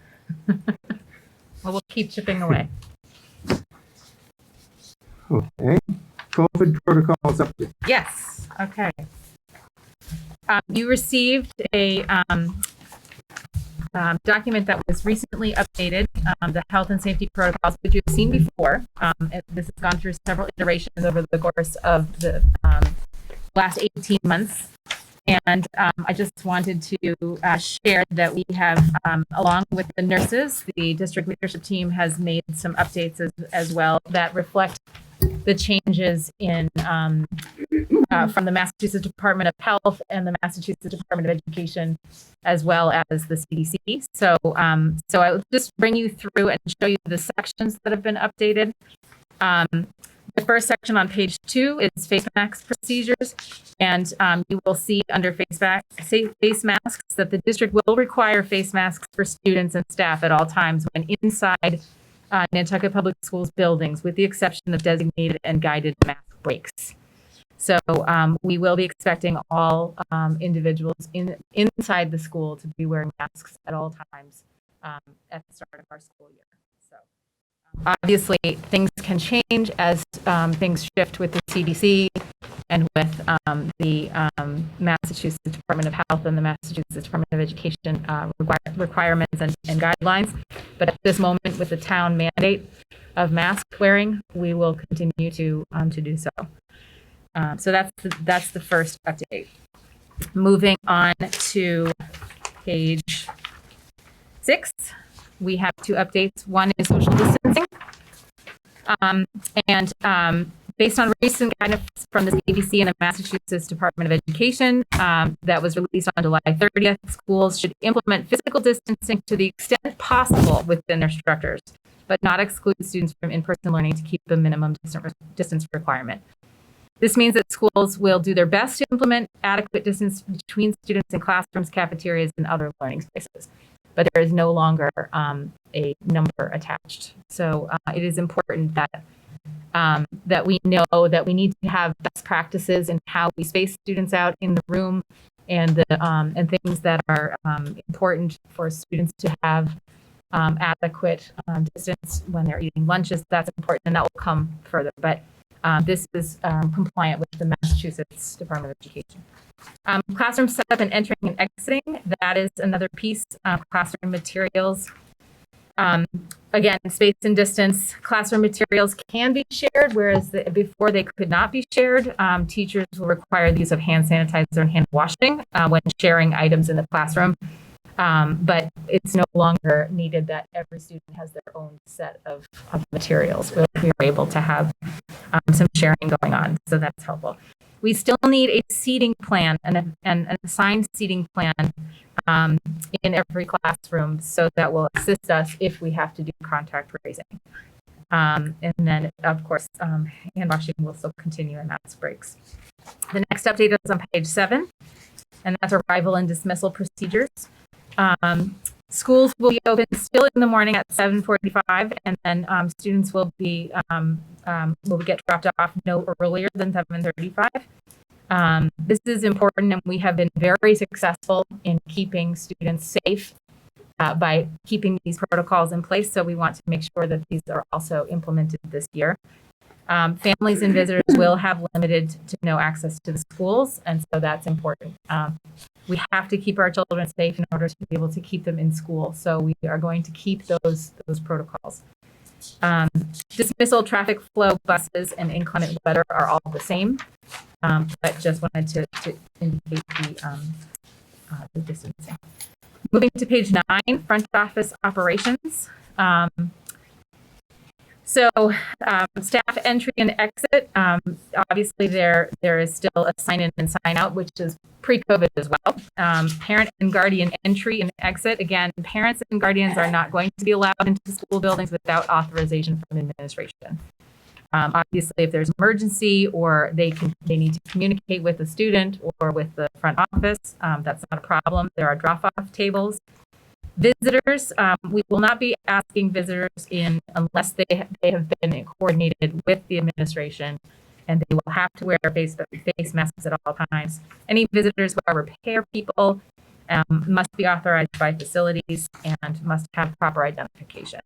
G: Well, we'll keep chipping away.
A: Okay. COVID protocols update.
G: Yes. Okay. You received a document that was recently updated, the health and safety protocols, which you've seen before. This has gone through several iterations over the course of the last 18 months. And I just wanted to share that we have, along with the nurses, the district leadership team has made some updates as well that reflect the changes in from the Massachusetts Department of Health and the Massachusetts Department of Education, as well as the CDC. So I will just bring you through and show you the sections that have been updated. The first section on page 2 is face mask procedures, and you will see under face masks that the district will require face masks for students and staff at all times when inside Nantucket Public Schools buildings, with the exception of designated and guided mask breaks. So we will be expecting all individuals inside the school to be wearing masks at all times at the start of our school year. So obviously, things can change as things shift with the CDC and with the Massachusetts Department of Health and the Massachusetts Department of Education requirements and guidelines. But at this moment, with the town mandate of mask wearing, we will continue to do so. So that's the first update. Moving on to page 6, we have 2 updates. One is social distancing. Based on recent guidance from the CDC and the Massachusetts Department of Education that was released on July 30th, schools should implement physical distancing to the extent possible within their structures, but not exclude students from in-person learning to keep the minimum distance requirement. This means that schools will do their best to implement adequate distance between students in classrooms, cafeterias, and other learning spaces. But there is no longer a number attached. So it is important that we know that we need to have best practices in how we space students out in the room, and things that are important for students to have adequate distance when they're eating lunches. That's important, and that will come further. But this is compliant with the Massachusetts Department of Education. Classroom setup and entering and exiting, that is another piece. Classroom materials. Again, space and distance. Classroom materials can be shared, whereas before they could not be shared. Teachers will require the use of hand sanitizer and hand washing when sharing items in the classroom. But it's no longer needed that every student has their own set of materials. We're able to have some sharing going on, so that's helpful. We still need a seating plan and an assigned seating plan in every classroom, so that will assist us if we have to do contact tracing. And then, of course, hand washing will still continue in mask breaks. The next update is on page 7, and that's arrival and dismissal procedures. Schools will be open still in the morning at 7:45, and then students will get dropped off no earlier than 7:35. This is important, and we have been very successful in keeping students safe by keeping these protocols in place. So we want to make sure that these are also implemented this year. Families and visitors will have limited to no access to the schools, and so that's important. We have to keep our children safe in order to be able to keep them in school, so we are going to keep those protocols. Dismissal, traffic flow, buses, and inclement weather are all the same, but just wanted to indicate the distancing. Moving to page 9, front office operations. Staff entry and exit. Obviously, there is still a sign in and sign out, which is pre-COVID as well. Parent and guardian entry and exit. Again, parents and guardians are not going to be allowed into school buildings without authorization from administration. Obviously, if there's an emergency or they need to communicate with the student or with the front office, that's not a problem. There are drop-off tables. Visitors, we will not be asking visitors in unless they have been coordinated with the administration, and they will have to wear face masks at all times. Any visitors who are repair people must be authorized by facilities and must have proper identification.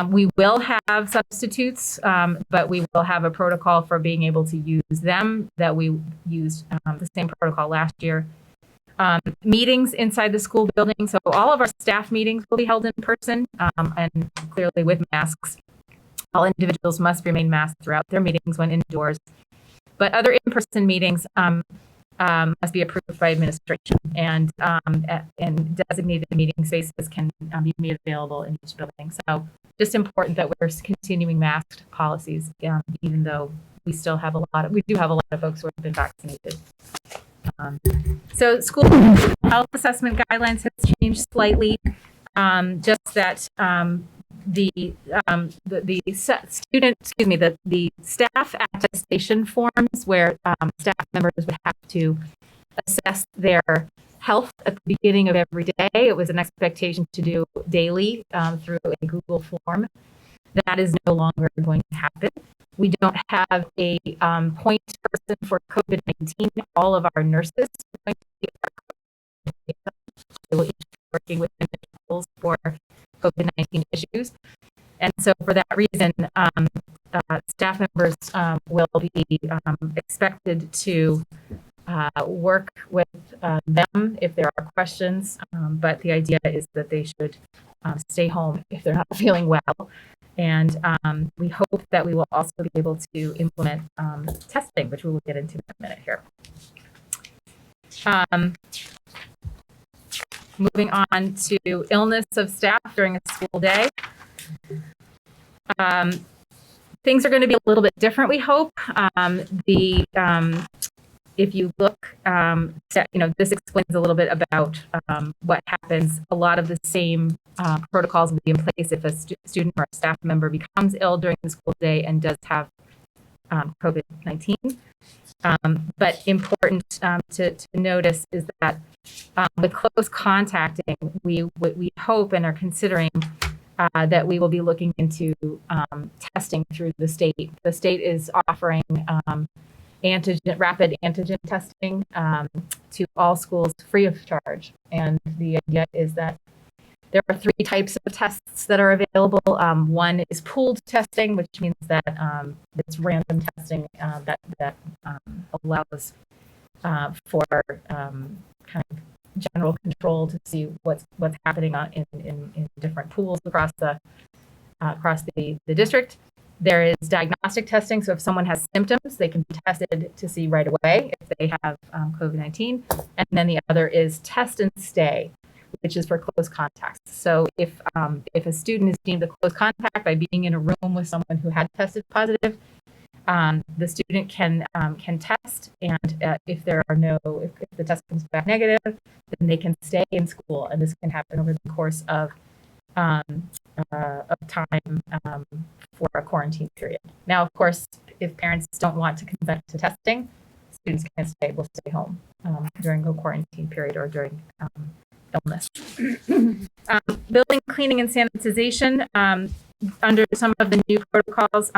G: We will have substitutes, but we will have a protocol for being able to use them that we used the same protocol last year. Meetings inside the school building. So all of our staff meetings will be held in person and clearly with masks. All individuals must remain masked throughout their meetings when indoors. But other in-person meetings must be approved by administration, and designated meeting spaces can be made available in each building. So just important that we're continuing masked policies, even though we do have a lot of folks who have been vaccinated. So school health assessment guidelines has changed slightly. Just that the staff attestation forms where staff members would have to assess their health at the beginning of every day. It was an expectation to do daily through a Google form. That is no longer going to happen. We don't have a point person for COVID-19. All of our nurses are going to be they will each be working with individuals for COVID-19 issues. And so for that reason, staff members will be expected to work with them if there are questions. But the idea is that they should stay home if they're not feeling well. And we hope that we will also be able to implement testing, which we will get into in a minute here. Moving on to illness of staff during a school day. Things are going to be a little bit different, we hope. If you look, this explains a little bit about what happens. A lot of the same protocols will be in place if a student or a staff member becomes ill during the school day and does have COVID-19. But important to notice is that with close contacting, we hope and are considering that we will be looking into testing through the state. The state is offering rapid antigen testing to all schools free of charge. And the idea is that there are 3 types of tests that are available. One is pooled testing, which means that it's random testing that allows for kind of general control to see what's happening in different pools across the district. There is diagnostic testing, so if someone has symptoms, they can be tested to see right away if they have COVID-19. And then the other is test and stay, which is for close contacts. So if a student is deemed a close contact by being in a room with someone who had tested positive, the student can test, and if the test comes back negative, then they can stay in school, and this can happen over the course of time for a quarantine period. Now, of course, if parents don't want to consent to testing, students will stay home during a quarantine period or during illness. Building cleaning and sanitization, under some of the new protocols,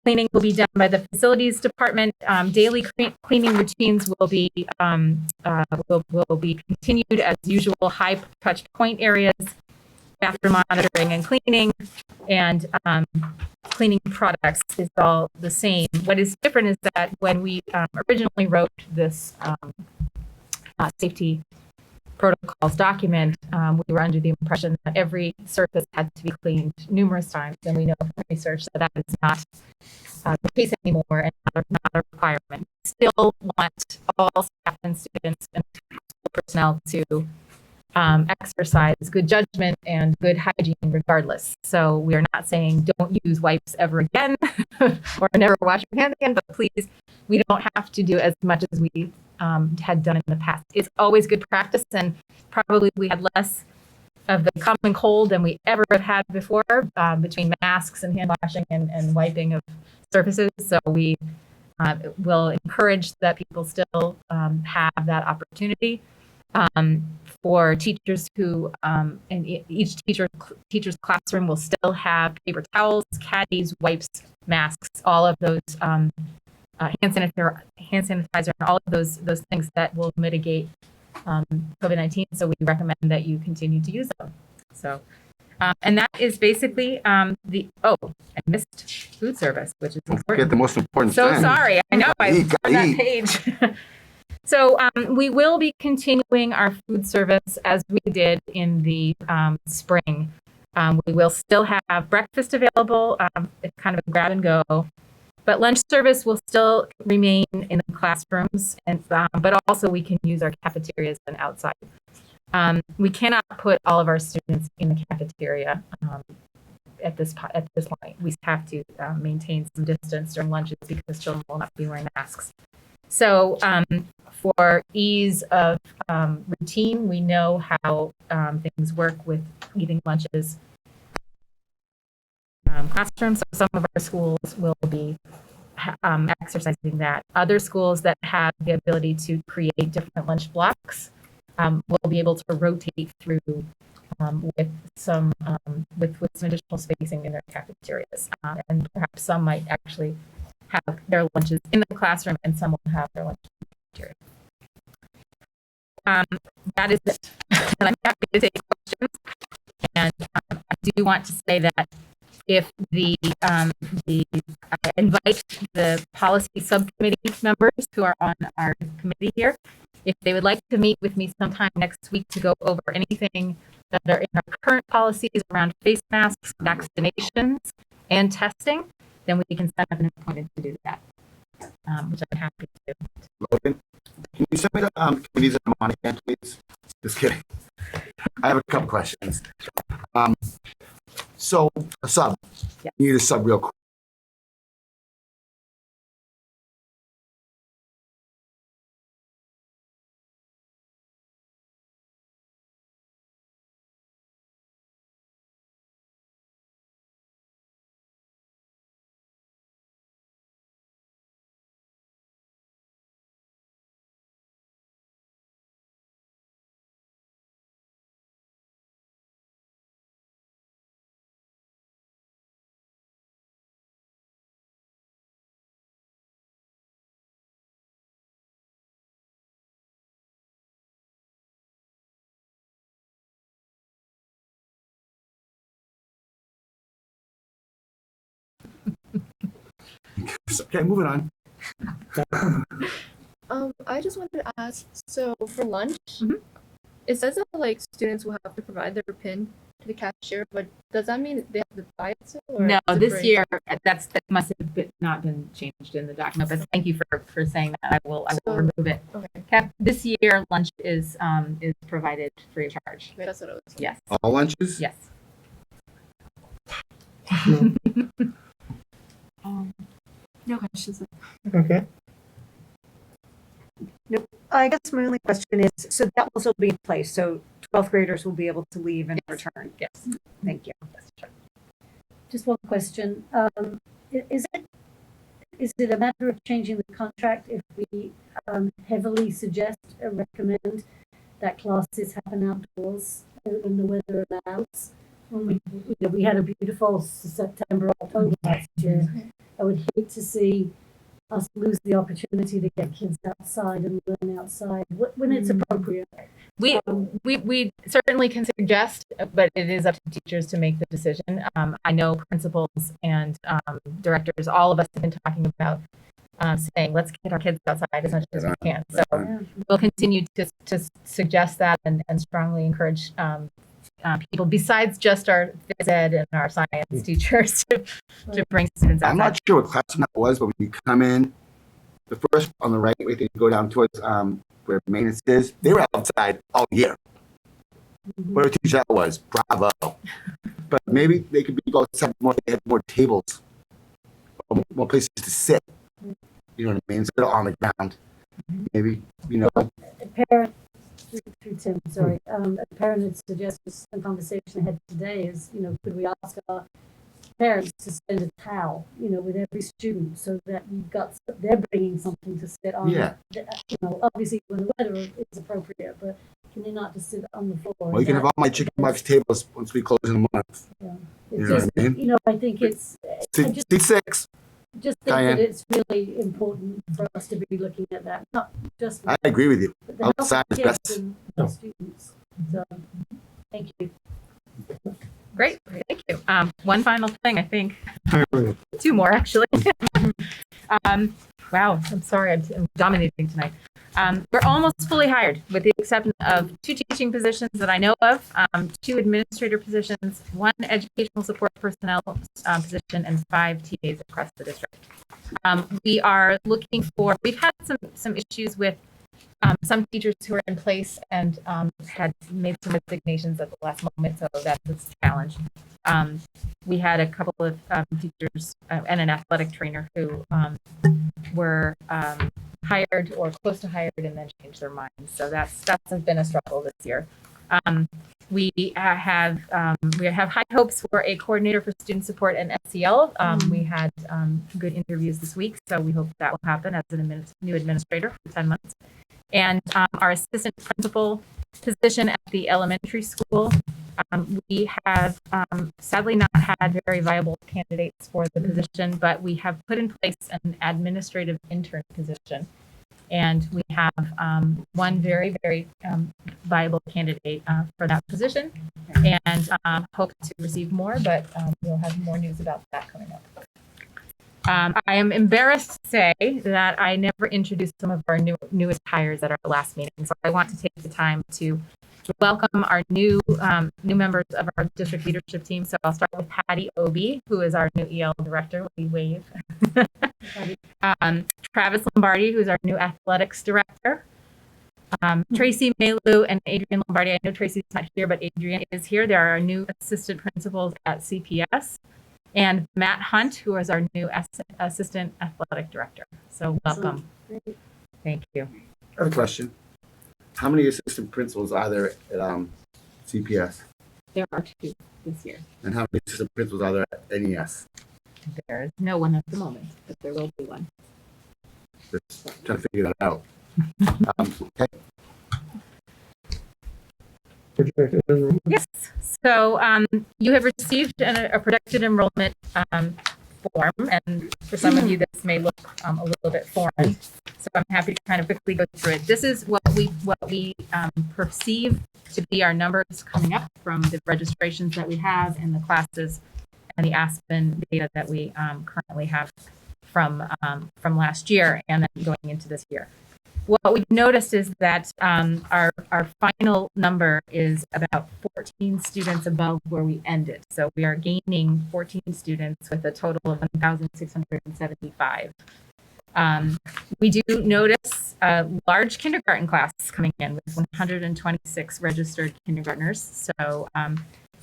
G: cleaning will be done by the facilities department. Daily cleaning routines will be continued as usual. High touch point areas, bathroom monitoring and cleaning, and cleaning products is all the same. What is different is that when we originally wrote this safety protocols document, we were under the impression that every surface had to be cleaned numerous times, and we know from research that that is not the case anymore and not a requirement. We still want all staff and students and personnel to exercise good judgment and good hygiene regardless. So we are not saying don't use wipes ever again or never wash your hands again, but please, we don't have to do as much as we had done in the past. It's always good practice, and probably we had less of the common cold than we ever have had before between masks and hand washing and wiping of surfaces. So we will encourage that people still have that opportunity. For teachers who, and each teacher's classroom will still have paper towels, caddies, wipes, masks, all of those hand sanitizer, and all of those things that will mitigate COVID-19. So we recommend that you continue to use them. So, and that is basically I missed food service, which is important.
C: Get the most important
G: So
C: thing.
G: sorry, I know I
C: Eat,
G: turned that
C: eat.
G: page. So we will be continuing our food service as we did in the spring. We will still have breakfast available. It's kind of a grab and go, but lunch service will still remain in the classrooms, and but also we can use our cafeterias and outside. We cannot put all of our students in the cafeteria at this point. We have to maintain some distance during lunches because children will not be wearing masks. So for ease of routine, we know how things work with eating lunches. Classrooms, so some of our schools will be exercising that. Other schools that have the ability to create different lunch blocks will be able to rotate through with some additional spacing in their cafeterias, and perhaps some might actually have their lunches in the classroom, and some will have their lunch in the cafeteria. That is it. And I'm happy to take questions. And I do want to say that if I invite the policy subcommittee members who are on our committee here, if they would like to meet with me sometime next week to go over anything that are in our current policies around face masks, vaccinations, and testing, then we can set up an appointment to do that, which I'm happy to do.
C: Logan, can you send me the committees that I'm on again, please? Just kidding. I have a couple questions. So a sub.
G: Yeah.
C: You need a sub real quick. Okay, moving on.
I: I just wanted to ask, so for lunch,
G: Mhm.
I: it says that like students will have to provide their PIN to the cashier, but does that mean they have to buy it still? Or
G: No,
I: is it
G: this
I: free?
G: year that must have not been changed in the document. But thank you for saying that. I will
I: So-
G: remove it.
I: Okay,
G: This year lunch is provided free of charge.
I: that's what I was.
G: Yes.
C: All lunches?
G: Yes. No questions.
A: Okay.
F: I guess my only question is, so that will still be in place, so 12th graders will be able to leave and return?
G: Yes.
F: Thank you.
B: Just one question. Is it a matter of changing the contract if we heavily suggest or recommend that classes happen outdoors when the weather allows? When we had a beautiful September, October last year. I would hate to see us lose the opportunity to get kids outside and learn outside when it's appropriate.
G: We certainly can suggest, but it is up to teachers to make the decision. I know principals and directors, all of us have been talking about saying, let's get our kids outside as much as we can. So we'll continue to suggest that and strongly encourage people besides just our phys ed and our science teachers to bring students outside.
C: I'm not sure what classroom that was, but when you come in, the first on the right, we think you go down towards where maintenance is, they were outside all year. Whatever teacher that was, bravo. But maybe they could be outside more, they had more tables, more places to sit. You know what I mean? Instead of on the ground. Maybe, you know.
H: A parent, through Tim, sorry, a parent had suggested a conversation I had today is, you know, could we ask our parents to send a towel, you know, with every student so that you've got, they're bringing something to sit on.
C: Yeah.
H: You know, obviously when the weather is appropriate, but can they not just sit on the floor?
C: Well, you can have all my chicken box tables once we close in a month.
H: Yeah.
C: You
H: It's
C: know
H: just,
C: what I mean?
H: you know, I think it's, I just
C: C6.
H: think
C: Diane.
H: that it's really important for us to be looking at that, not just for
C: I agree with you.
H: but the health of
C: Outside is
H: kids
C: best.
H: and the students. So, thank you.
G: Great, thank you. One final thing, I think. Two more, actually. Wow, I'm sorry, I'm dominating tonight. We're almost fully hired, with the exception of 2 teaching positions that I know of, 2 administrator positions, 1 educational support personnel position, and 5 TAs across the district. We are looking for, we've had some issues with some teachers who are in place and had made some resignations at the last moment, so that's a challenge. We had a couple of teachers and an athletic trainer who were hired or close to hired and then changed their minds. So that's been a struggle this year. We have high hopes for a coordinator for student support and SEL. We had good interviews this week, so we hope that will happen as a new administrator for 10 months. And our assistant principal position at the elementary school, we have sadly not had very viable candidates for the position, but we have put in place an administrative intern position. And we have one very, very viable candidate for that position, and hope to receive more, but we'll have more news about that coming up. I am embarrassed to say that I never introduced some of our newest hires at our last meeting, so I want to take the time to welcome our new members of our district leadership team. So I'll start with Patty Obie, who is our new EL director. We wave. Travis Lombardi, who's our new athletics director. Tracy Maylou and Adrian Lombardi. I know Tracy's not here, but Adrian is here. They are our new assistant principals at CPS. And Matt Hunt, who is our new assistant athletic director. So welcome. Thank you.
C: I have a question. How many assistant principals are there at CPS?
G: There are 2 this year.
C: And how many assistant principals are there at NES?
G: There is no one at the moment, but there will be one.
C: Just trying to figure that out. Okay.
G: Yes. So you have received a projected enrollment form, and for some of you this may look a little bit foreign. So I'm happy to kind of quickly go through it. This is what we perceive to be our numbers coming up from the registrations that we have in the classes and the Aspen data that we currently have from last year and then going into this year. What we've noticed is that our final number is about 14 students above where we ended. So we are gaining 14 students with a total of 1,675. We do notice a large kindergarten class coming in with 126 registered kindergartners. So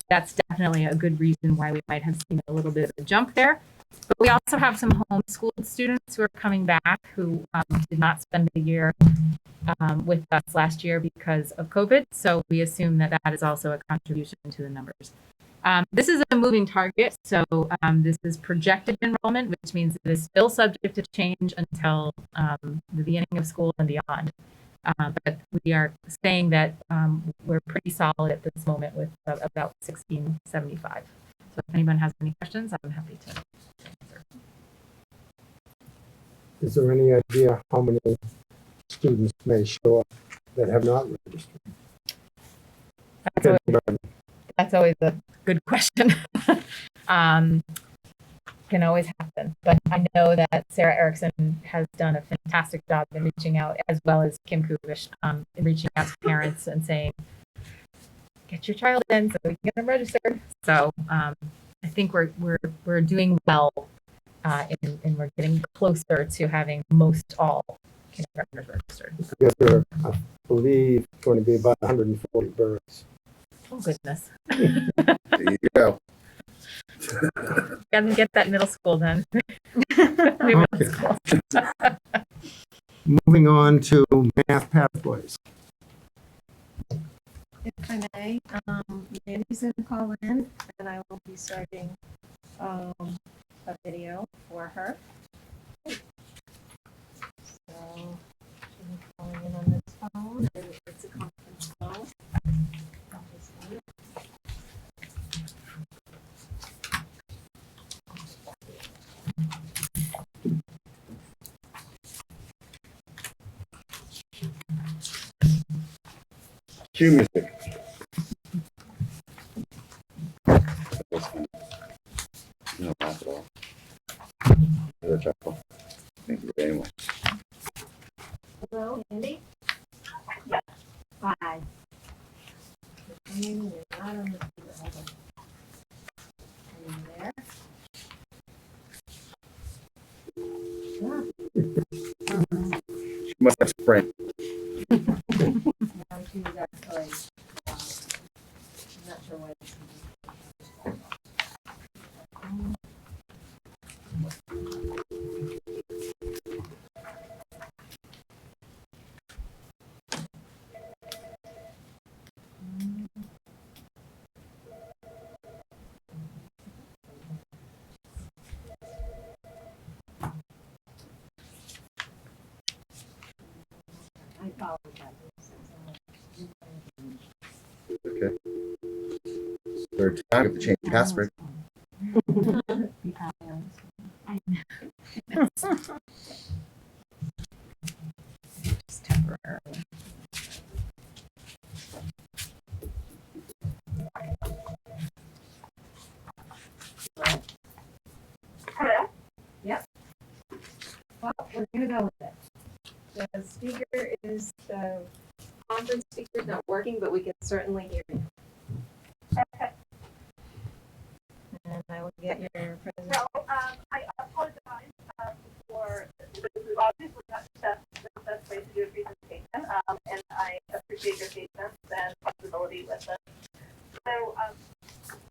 G: that's definitely a good reason why we might have seen a little bit of a jump there. But we also have some homeschooled students who are coming back who did not spend the year with us last year because of COVID. So we assume that that is also a contribution to the numbers. This is a moving target. So this is projected enrollment, which means it is still subject to change until the beginning of school and beyond. But we are saying that we're pretty solid at this moment with about 1675. So if anyone has any questions, I'm happy to answer.
A: Is there any idea how many students may show up that have not registered?
G: That's always a good question. Can always happen, but I know that Sarah Erickson has done a fantastic job in reaching out, as well as Kim Kubish, in reaching out to parents and saying, get your child in so we can get them registered. So I think we're doing well, and we're getting closer to having most all kindergartners registered.
A: I guess there are, I believe, going to be about 140 births.
G: Oh goodness.
C: There you go.
G: Gotta get that middle school done. New middle school.
A: Moving on to math pathways.
J: If I may, Mandy's going to call in, and I will be starting a video for her. So she'll be calling in on this phone, and it's a conference call. Obviously.
C: Cue music. No, not at all. Another chuckle. Thank you very much.
J: Hello, Mandy?
F: Hi.
J: You're not on the computer, hold on. Are you there?
C: She must have Sprint.
J: No, she was actually, I'm not sure what it's. I apologize.
C: Okay. Third time, you have to change your password.
G: Just temporarily.
F: Hello? Yep. Well, we're gonna go with it.
J: The speaker is, the conference speaker is not working, but we can certainly hear you.
F: Okay.
J: And I will get your presentation.
K: So, I apologize for this is obviously not the best way to do a presentation, and I appreciate your patience and flexibility with this. So,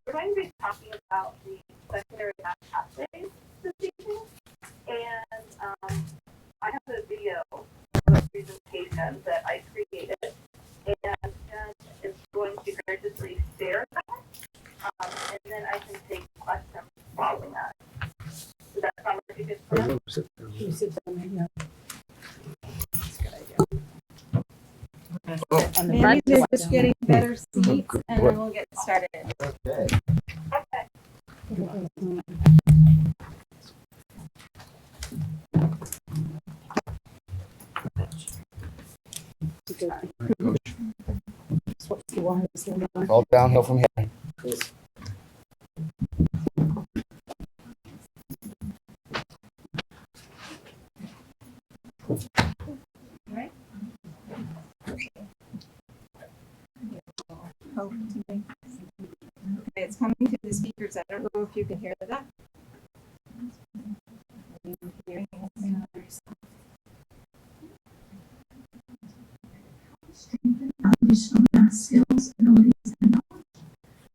K: we're going to be talking about the secondary math pathways this evening, and I have a video of a presentation that I created, and is going to graciously share that, and then I can take questions following that. Does that sound like a good plan?
H: You sit down there, yeah. On the
J: Maybe
H: front,
J: they're
H: you
J: just
H: want
J: getting better seats, and then we'll get started.
C: Okay.
K: Okay.
H: What's the wireless one?
C: All downhill from here.
J: Okay, it's coming to the speakers. I don't know if you can hear that. Are you hearing it?
L: Strengthen foundational math skills, abilities, and knowledge,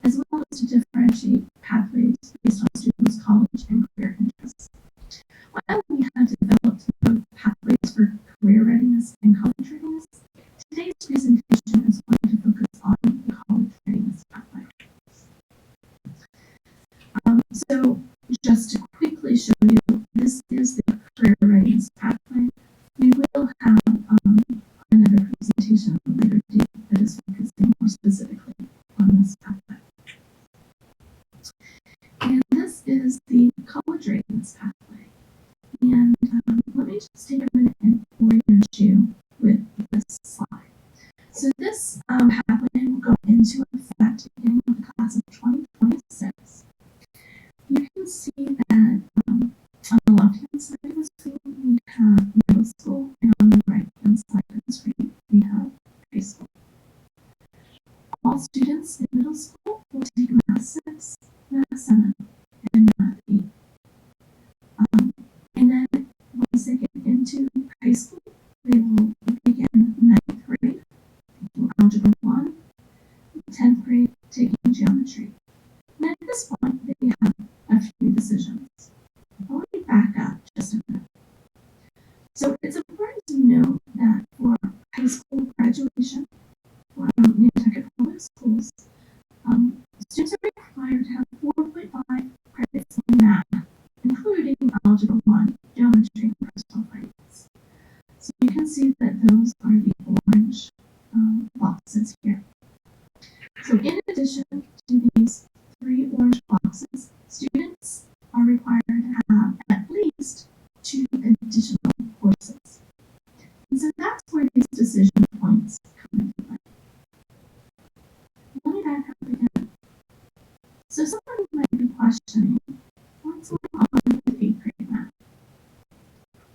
L: as well as to differentiate pathways based on students' college and career interests. While we have developed both pathways for career readiness and college readiness, today's presentation is going to focus on the college readiness pathway. So just to quickly show you, this is the career readiness pathway. We will have another presentation on a later date that is focusing more specifically on this pathway. And this is the college readiness pathway. And let me just take a minute and orient you with this slide. So this pathway will go into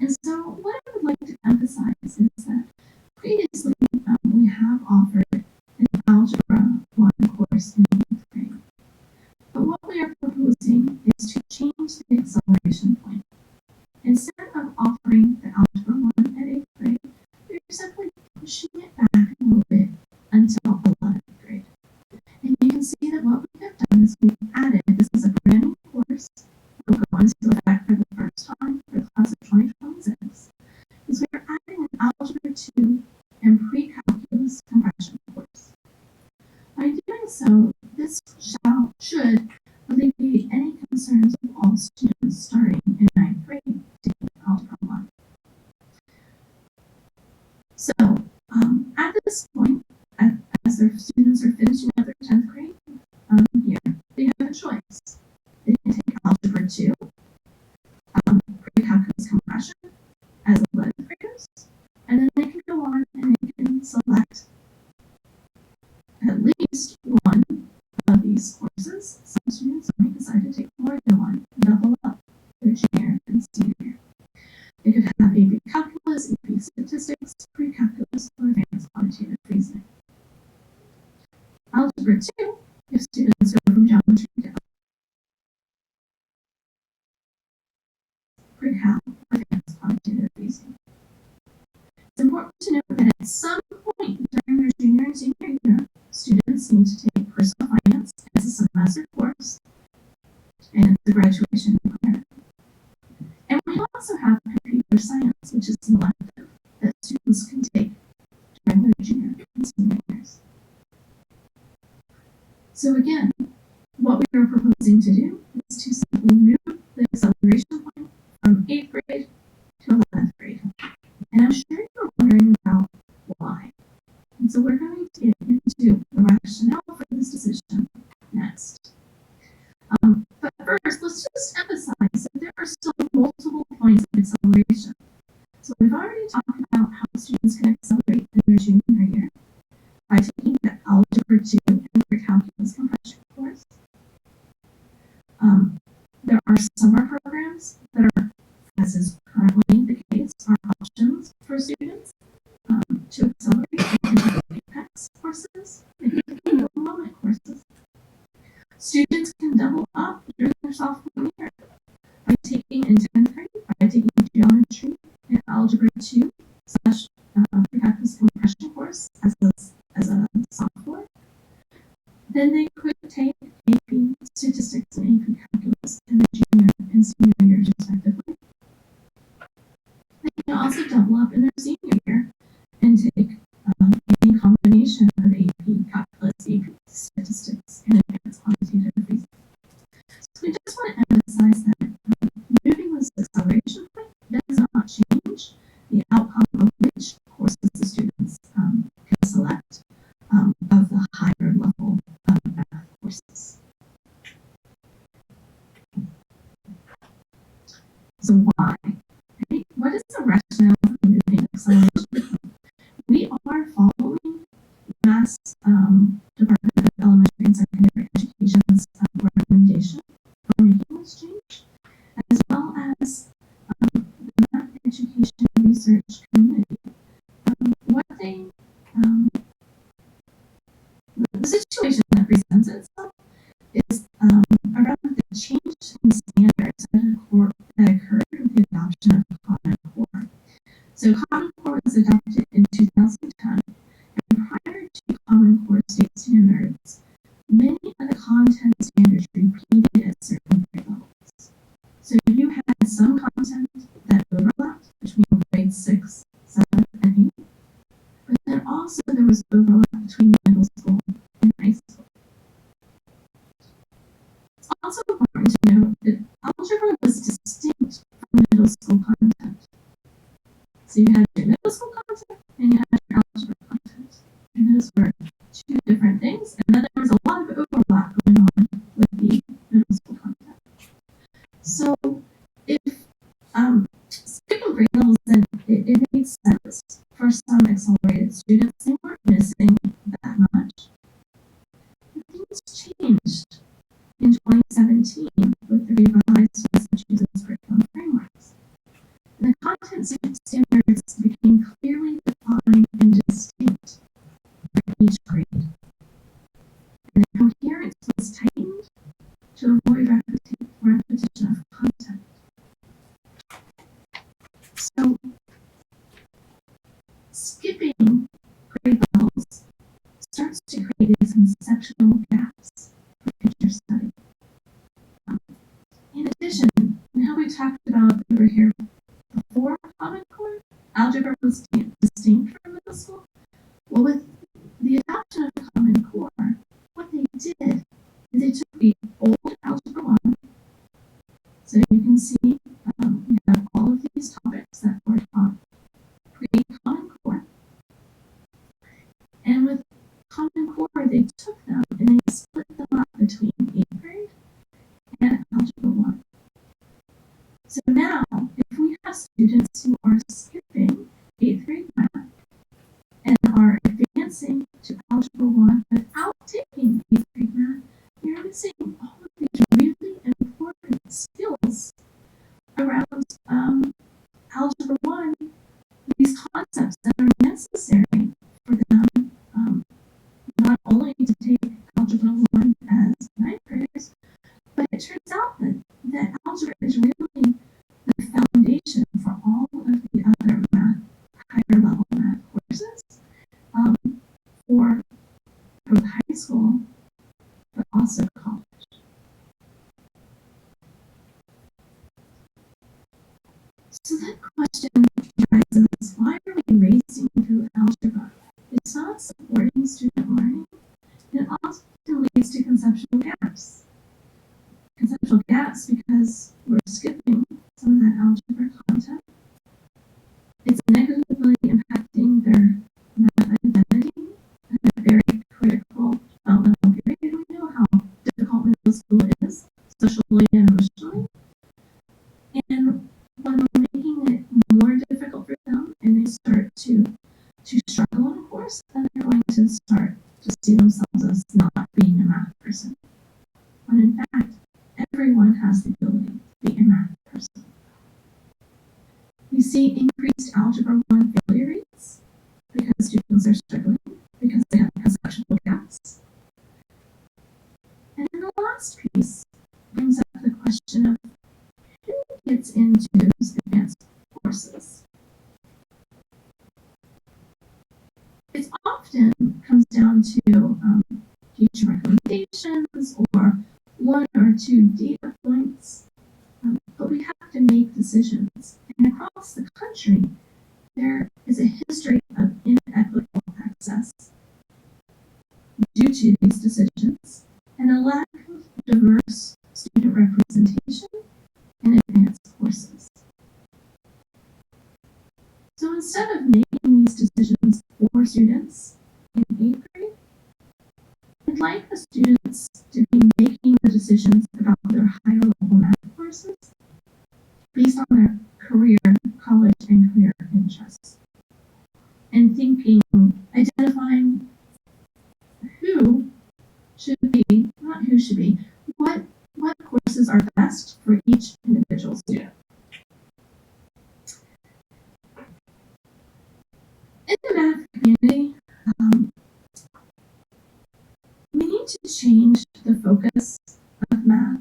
L: And so what I would like to emphasize is that previously we have offered an Algebra 1 course in 8th grade. But what we are proposing is to change the acceleration point. Instead of offering the Algebra 1 at 8th grade, we are simply pushing it back a little bit until 11th grade. And you can see that what we have done is we've added, this is a brand new course, that will go into effect for the first time for the class of 2026, is we are adding an Algebra 2 and pre-calculus compression course. By doing so, this should alleviate any concerns of all students starting in 9th grade taking Algebra 1. So, at this point, as their students are finishing up their 10th grade year, they have a choice. They can take Algebra 2, pre-calculus compression as 11th graders, and then they can go on and they can select at least one of these courses. Some students might decide to take more than one, double up their junior and senior year. They could have AP Calculus, AP Statistics, Pre-Calculus, or Advanced Quantitative Reasoning. Algebra 2, if students go from Geometry to Pre-Cal, or Advanced Quantitative Reasoning. It's important to note that at some point during their junior and senior year, students need to take Personal Finance as a semester course, and it's a graduation requirement. And we also have Computer Science, which is an elective that students can take during their junior and senior years. So again, what we are proposing to do is to simply move the acceleration point from 8th grade to 11th grade. And I'm sure you're wondering about why. And so we're going to get into the rationale for this decision next. But first, let's just emphasize that there are still multiple points of acceleration. So we've already talked about how students can accelerate in their junior year by taking the Algebra 2 and Pre-Calculus compression course. There are summer programs that are, as is currently the case, are options for students to accelerate. They can take APEX courses, they can take enrollment courses. Students can double up during their sophomore year by taking in 10th grade, by taking Geometry and Algebra 2 / Pre-Calculus compression course as a sophomore. Then they could take AP Statistics and AP Calculus in their junior and senior years respectively. They can also double up in their senior year and take any combination of AP Calculus, AP Statistics, and Advanced Quantitative Reasoning. So we just want to emphasize that moving this acceleration point does not change the outcome of which courses the students can select of the higher level math courses. So why? Right? What is the rationale for moving acceleration? We are following Mass Department of Elementary and Secondary Education's recommendation for making this change, as well as the math education research community. What they the situation that presents itself is around the change in standards that occurred with the adoption of Common Core. So Common Core was adopted in 2010, and prior to Common Core state standards, many of the content standards repeated at certain grade levels. So you had some content that overlapped between grades 6, 7, and 8, but then also there was overlap between middle school and high school. It's also important to note that algebra was distinct from middle school content. So you had your middle school content and you had your algebra content. And those were two different things. And then there was a lot of overlap going on with the middle school content. So if skipping grade levels, then it made sense for some accelerated students. They weren't missing that much. But things changed in 2017 with the revised Massachusetts curriculum frameworks. And the content standards became clearly defined and distinct for each grade. And the coherence was tightened to avoid repetition of content. So, skipping grade levels starts to create these conceptual gaps for future study. In addition, and how we talked about over here before Common Core, algebra was distinct from middle school. Well, with the adoption of Common Core, what they did is they took the old Algebra 1, so you can see we have all of these topics that were taught pre-Common Core, and with Common Core, they took them and they split them up between 8th grade and Algebra 1. So now, if we have students who are skipping 8th grade math and are advancing to Algebra 1 without taking 8th grade math, you're missing all of these really important skills around Algebra 1, these concepts that are necessary for them not only to take Algebra 1 as 9th graders, but it turns out that algebra is really the foundation for all of the other math, higher level math courses for both high school but also college. So that question arises, why are we racing through algebra? It's not supporting student learning, and it often leads to conceptual gaps. Conceptual gaps because we're skipping some of that algebra content. It's negatively impacting their math identity at a very critical developmental period. We know how difficult middle school is, socially and emotionally. And when we're making it more difficult for them and they start to struggle in a course, then they're going to start to see themselves as not being a math person. When in fact, everyone has the ability to be a math person. We see increased Algebra 1 failure rates because students are struggling, because they have conceptual gaps. And then the last piece brings up the question of who gets into those advanced courses. It often comes down to teacher recommendations or one or two data points, but we have to make decisions. And across the country, there is a history of inequitable access due to these decisions and a lack of diverse student representation in advanced courses. So instead of making these decisions for students in 8th grade, I'd like the students to be making the decisions about their higher level math courses based on their career, college, and career interests. And identifying who should be, not who should be, what courses are best for each individual student. In the math community, we need to change the focus of math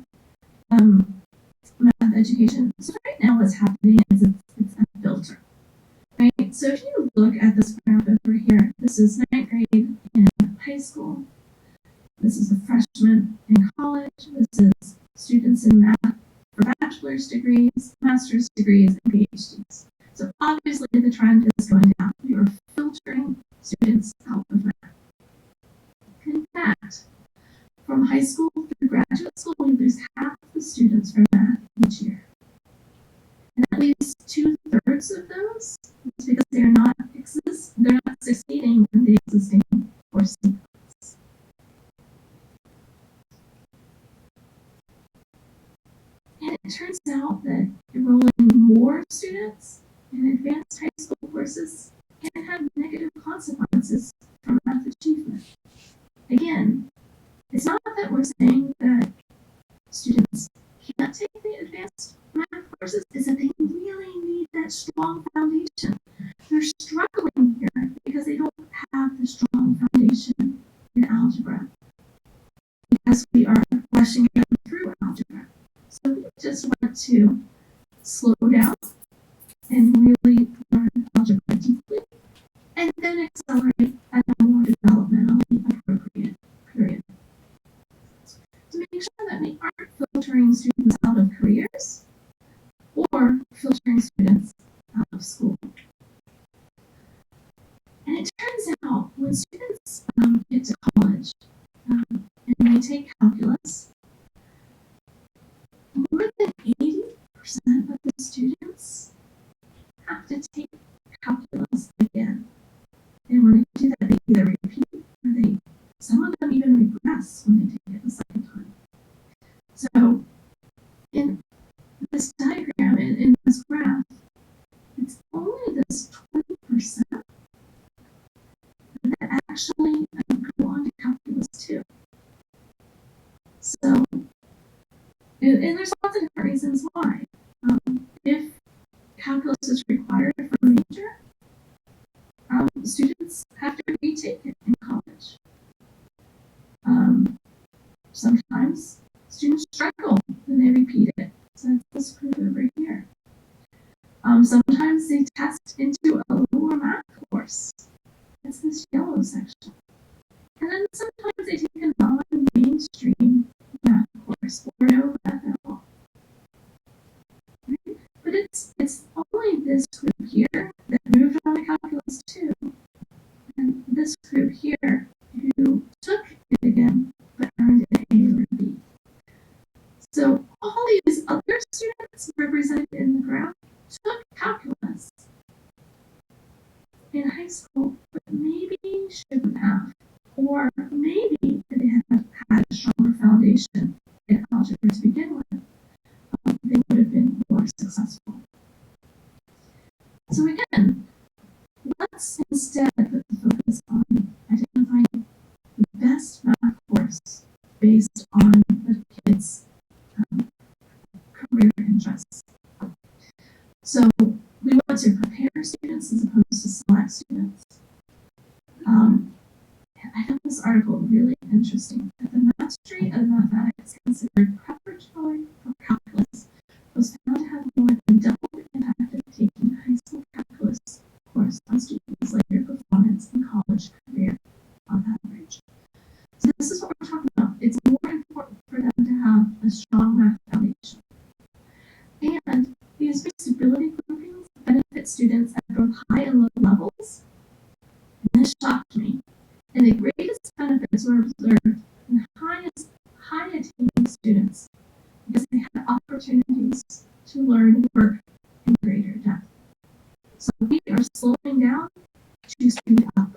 L: education. So right now what's happening is it's a filter, right? So if you look at this graph over here, this is 9th grade in high school. This is the freshmen in college. This is students in math for bachelor's degrees, master's degrees, and PhDs. So obviously the trend is going down. We are filtering students out of math. In fact, from high school through graduate school, we lose half the students from math each year. And at least 2/3 of those is because they're not succeeding in the existing course sequence. And it turns out that enrolling more students in advanced high school courses can have negative consequences for math achievement. Again, it's not that we're saying that students can't take the advanced math courses is that they really need that strong foundation. They're struggling here because they don't have the strong foundation in algebra, because we are rushing them through algebra. So we just want to slow down and really learn algebra deeply, and then accelerate at a more developmentally appropriate period. To make sure that we aren't filtering students out of careers or filtering students out of school. And it turns out when students get to college and they take calculus, more than 80% of the students have to take calculus again. And when they do that, they either repeat or some of them even regress when they take it the second time. So in this diagram, in this graph, it's only this 20% that actually go on to calculus 2. So, and there's lots of different reasons why. If calculus is required for a major, students have to retake it in college. Sometimes students struggle when they repeat it. So that's this group over here. Sometimes they test into a lower math course. That's this yellow section. And then sometimes they take a non-mainstream math course or no math at all. Right? But it's only this group here that moved on to calculus 2, and this group here who took it again but earned an A or a B. So all these other students represented in the graph took calculus in high school, but maybe shouldn't have, or maybe if they had had a stronger foundation in algebra to begin with, they would have been more successful. So again, let's instead put the focus on identifying the best math course based on the kids' career interests. So we want to prepare students as opposed to select students. I found this article really interesting, that the mastery of mathematics considered preparatory for calculus was found to have more than double the impact of taking a high school calculus course on students' later performance in college career on average. So this is what we're talking about. It's more important for them to have a strong math foundation. And these mixed ability groupings benefit students at both high and low levels. And this shocked me. And the greatest benefits were observed in the high attaining students because they had opportunities to learn work in greater depth. So we are slowing down to speed up.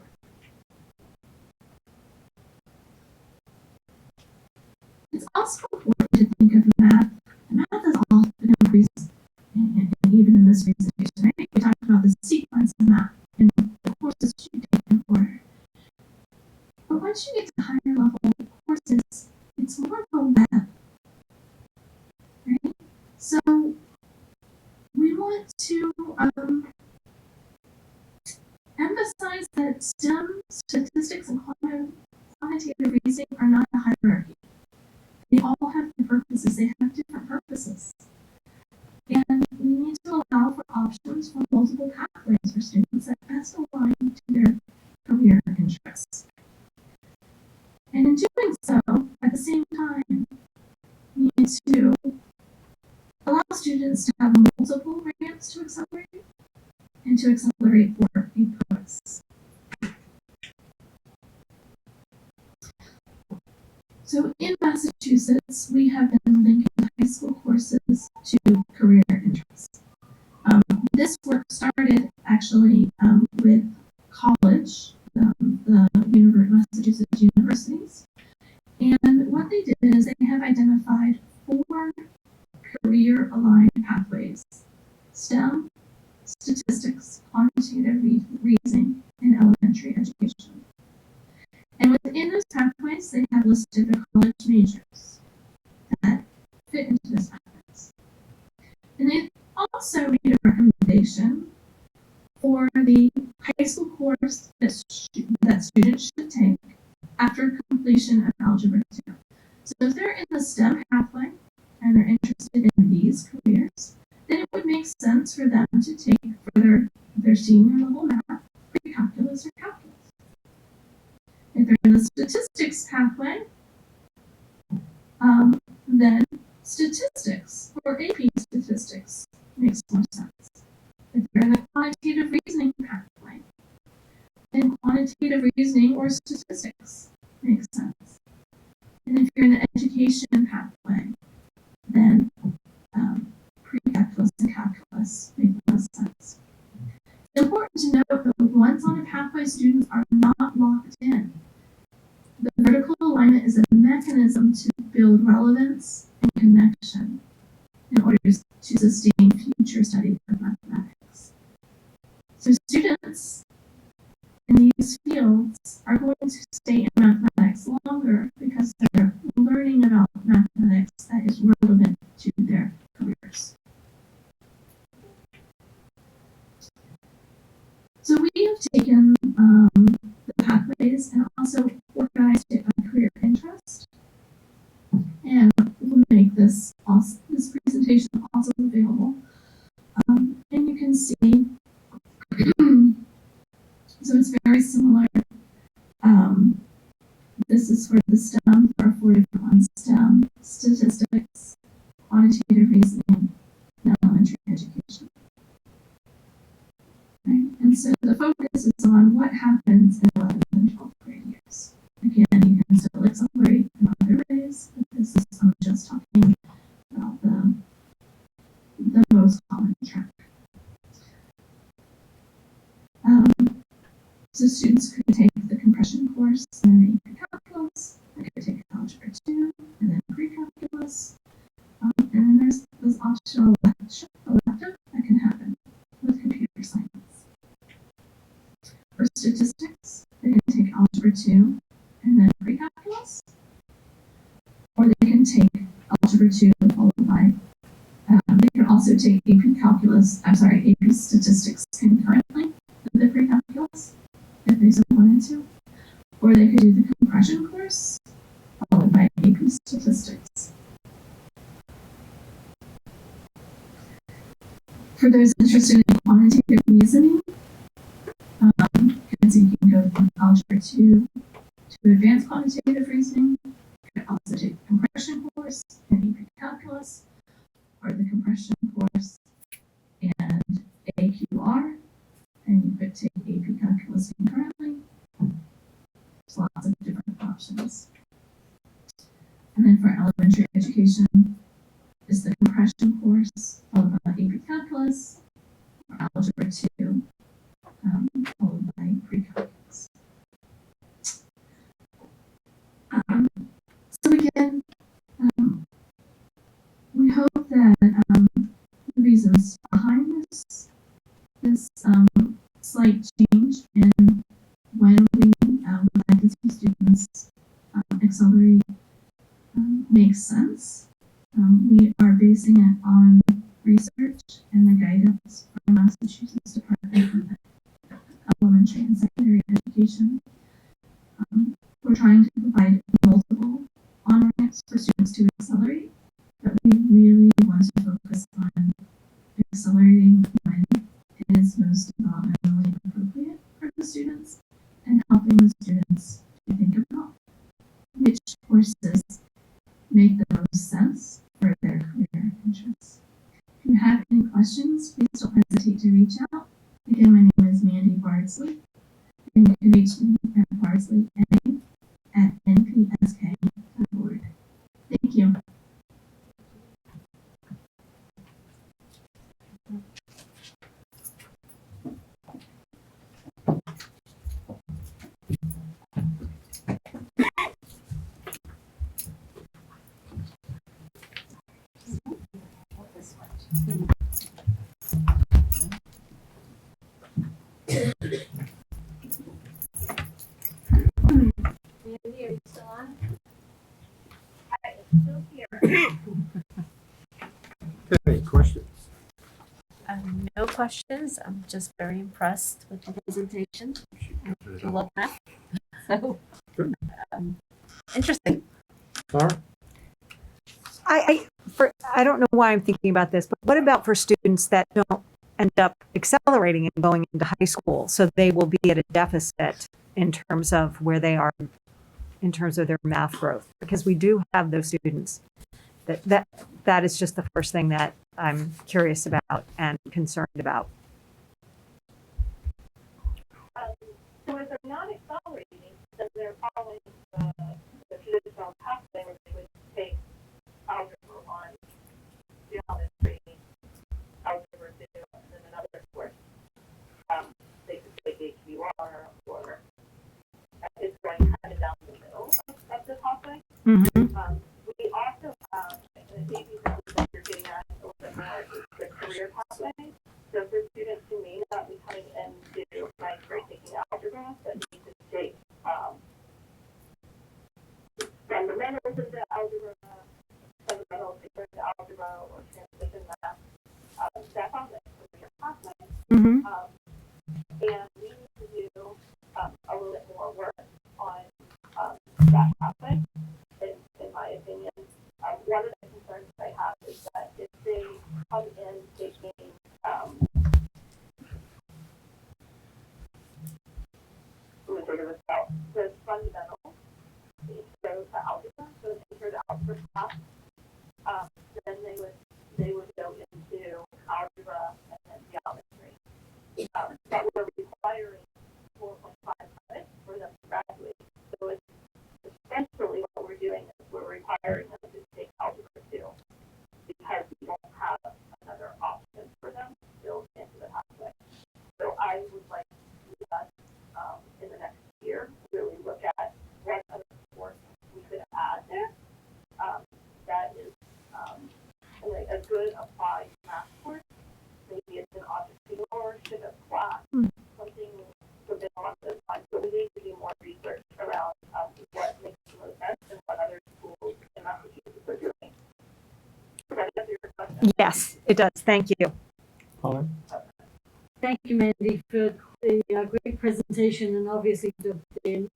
L: It's also important to think of math. Math is often increased, and even in this presentation, right? We talked about the sequence of math and the courses you take in order. But once you get to higher level courses, it's more of a web, right? So we want to emphasize that STEM, statistics, and quantitative reasoning are not a hierarchy. They all have different purposes. They have different purposes. And we need to allow for options for multiple pathways for students that best align to their career interests. And in doing so, at the same time, we need to allow students to have multiple ramps to accelerate and to accelerate for a purpose. So in Massachusetts, we have been linking high school courses to career interests. This work started actually with college, the Massachusetts universities. And what they did is they have identified 4 career-aligned pathways: STEM, statistics, quantitative reasoning, and elementary education. And within those pathways, they have listed the college majors that fit into those pathways. And for the high school course that students should take after completion of Algebra 2. So if they're in the STEM pathway and they're interested in these careers, then it would make sense for them to take further their senior level math, pre-calculus, or calculus. If they're in the statistics pathway, then statistics or AP statistics makes more sense. If they're in the quantitative reasoning pathway, then quantitative reasoning or statistics makes sense. And if you're in the education pathway, then pre-calculus and calculus make more sense. It's important to note that once on a pathway, students are not locked in. The vertical alignment is a mechanism to build relevance and connection in order to sustain future study of mathematics. So students in these fields are going to stay in mathematics longer because they're learning about mathematics that is relevant to their careers. So we have taken the pathways and also organized it by career interest. And we'll make this presentation also available. And you can see, so it's very similar. This is for the STEM, there are 4 different ones: STEM, statistics, quantitative reasoning, and elementary education. Right? And so the focus is on what happens in 11th and 12th grade years. Again, you can still accelerate in other ways, but this is, I'm just talking about the most common track. So students could take the compression course and then calculus, they could take Algebra 2 and then pre-calculus, and then there's this optional elective that can happen with computer science. For statistics, they can take Algebra 2 and then pre-calculus, or they can take Algebra 2 followed by, they can also take AP statistics concurrently with the pre-calculus, if they so wanted to, or they could do the compression course followed by AP statistics. For those interested in quantitative reasoning, so you can go from Algebra 2 to advanced quantitative reasoning. You could also take the compression course and AP calculus, or the compression course and AQR, and you could take AP calculus concurrently. There's lots of different options. And then for elementary education is the compression course followed by AP calculus, or Algebra 2 followed by pre-calculus. So again, we hope that the reasons behind this slight change in when we would like to see students accelerate makes sense. We are basing it on research and the guidance from Massachusetts Department of Elementary and Secondary Education. We're trying to provide multiple on-ramps for students to accelerate, but we really want to focus on accelerating when it is most developmentally appropriate for the students and helping the students to think about which courses make the most sense for their career interests. If you have any questions, please don't hesitate to reach out. Again, my name is Mandy Bardsley, and you can reach me at bardsley@npsk.org. Thank you.
J: questions. I'm just very impressed with the presentation. I love that. So, interesting.
A: Laura?
F: I don't know why I'm thinking about this, but what about for students that don't end up accelerating and going into high school? So they will be at a deficit in terms of where they are in terms of their math growth, because we do have those students. That is just the first thing that I'm curious about and concerned about.
K: So if they're not accelerating, then they're following the traditional pathway where they would take algebra 1, geometry, algebra 2, and then another course. They could take HBR or it's going kind of down the middle of the pathway.
F: Mm-hmm.
K: We also have, and I think that you're getting at a little bit more, is the career pathway. So for students who may not be coming into ninth grade taking algebra, but need to take fundamentals into algebra, fundamentals into algebra, or transition math, that pathway, career pathway.
F: Mm-hmm.
K: And we need to do a little bit more work on that pathway, in my opinion. One of the concerns I have is that if they come in taking let me figure this out, the fundamentals, the intro to algebra, so the intro to algebra class, then they would go into algebra and then geometry. But we're requiring 4.5 credits for them to graduate. So it's essentially what we're doing is we're requiring them to take algebra 2 because we don't have another option for them built into the pathway. So I would like to see us in the next year really look at what other courses we could add there. That is like a good applied math course. Maybe it's an entrepreneurship class, something within along those lines. So we need to do more research around what makes the most sense and what other schools in Massachusetts are doing. Does that answer your question?
F: Yes, it does. Thank you.
A: Paula?
B: Thank you, Mandy, for the great presentation and obviously the huge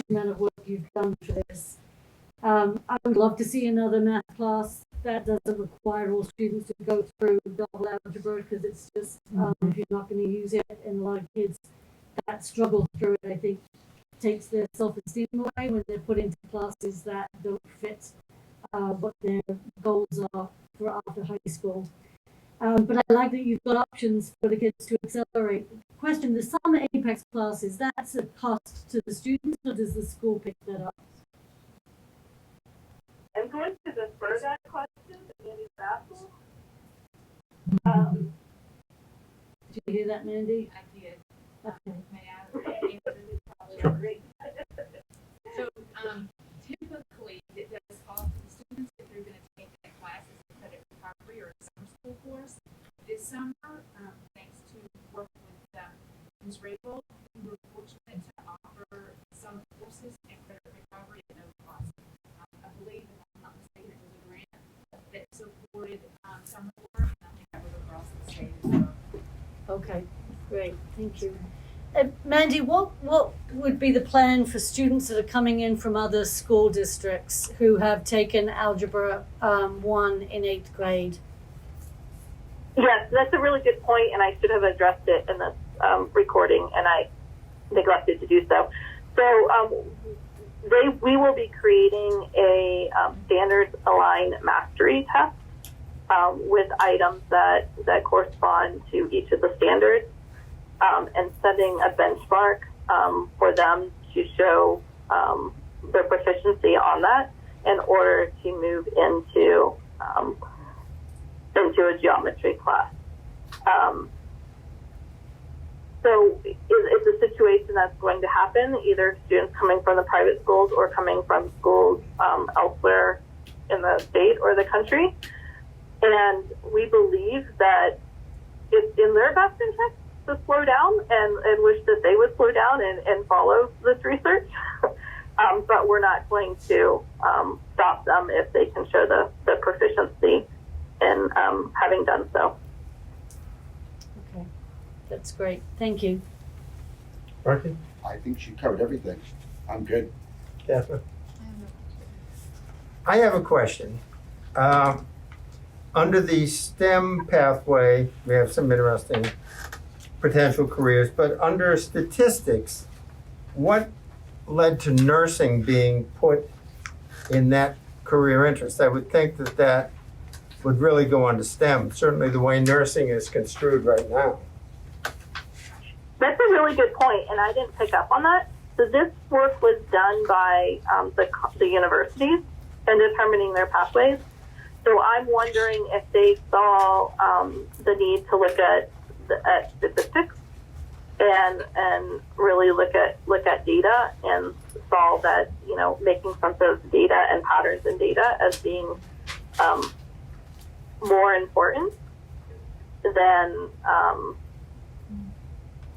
B: amount of work you've done for this. I would love to see another math class that doesn't require all students to go through double algebra, because it's just, if you're not going to use it, and a lot of kids that struggle through it, I think, takes their self-esteem away when they're put into classes that don't fit what their goals are for after high school. But I like that you've got options for the kids to accelerate. Question, the summer Apex classes, that's a cost to the students, or does the school pick that up?
K: I'm going to defer that question to Andy Bassel.
B: Did you hear that, Mandy?
G: I did.
B: Okay.
G: May I?
K: Great.
G: So, typically, it does cost the students if they're going to take that class as a credit recovery or a summer school course. This summer, thanks to work with Ms. Rachel, we were fortunate to offer some courses and credit recovery at no cost. I believe, if I'm not mistaken, it was a grant that supported summer work, and I think that was across the state as well.
B: Okay, great, thank you. Mandy, what would be the plan for students that are coming in from other school districts who have taken Algebra 1 in 8th grade?
K: Yes, that's a really good point, and I should have addressed it in this recording, and I neglected to do so. So we will be creating a standards aligned mastery test with items that correspond to each of the standards, and setting a benchmark for them to show their proficiency on that in order to move into a geometry class. So it's a situation that's going to happen, either students coming from the private schools or coming from schools elsewhere in the state or the country. And we believe that it's in their best interest to slow down and wish that they would slow down and follow this research. But we're not going to stop them if they can show the proficiency in having done so.
B: Okay. That's great. Thank you.
A: Marky?
C: I think she covered everything. I'm good.
A: Catherine?
I: I have no
A: I have a question. Under the STEM pathway, we have some interesting potential careers, but under statistics, what led to nursing being put in that career interest? I would think that that would really go under STEM, certainly the way nursing is construed right now.
K: That's a really good point, and I didn't pick up on that. So this work was done by the universities in determining their pathways. So I'm wondering if they saw the need to look at statistics and really look at data, and saw that, you know, making sense of data and patterns in data as being more important than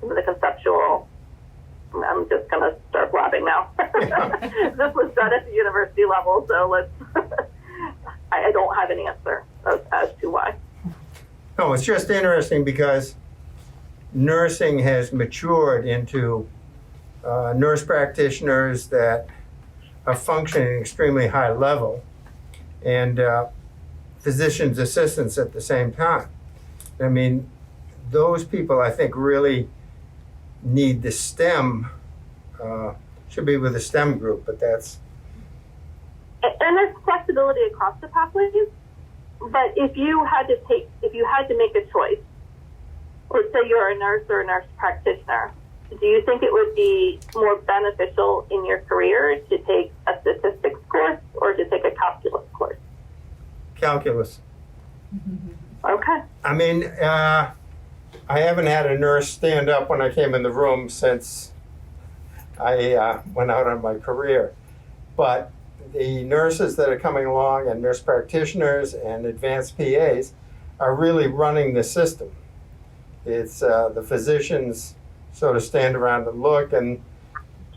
K: the conceptual. I'm just going to start blabbing now. This was done at the university level, so let's. I don't have an answer as to why.
A: No, it's just interesting because nursing has matured into nurse practitioners that are functioning at an extremely high level, and physician's assistants at the same time. I mean, those people, I think, really need the STEM, should be with the STEM group, but that's...
K: And there's flexibility across the pathways, but if you had to make a choice, let's say you're a nurse or a nurse practitioner, do you think it would be more beneficial in your career to take a statistics course or to take a calculus course?
A: Calculus.
K: Okay.
A: I mean, I haven't had a nurse stand up when I came in the room since I went out on my career. But the nurses that are coming along and nurse practitioners and advanced PAs are really running the system. It's the physicians sort of stand around and look, and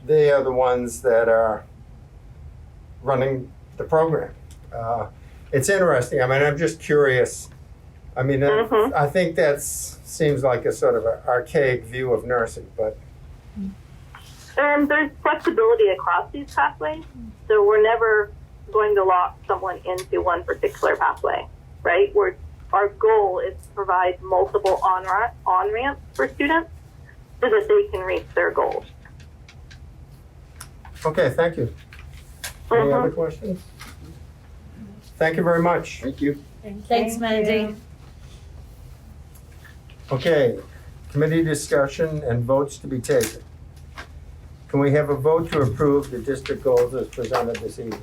A: they are the ones that are running the program. It's interesting. I mean, I'm just curious. I mean, I think that seems like a sort of an archaic view of nursing, but.
K: And there's flexibility across these pathways, so we're never going to lock someone into one particular pathway, right? Our goal is to provide multiple on-ramps for students so that they can reach their goals.
A: Okay, thank you. Any other questions? Thank you very much.
C: Thank you.
B: Thanks, Mandy.
A: Okay, committee discussion and votes to be taken. Can we have a vote to approve the district goals as presented this evening?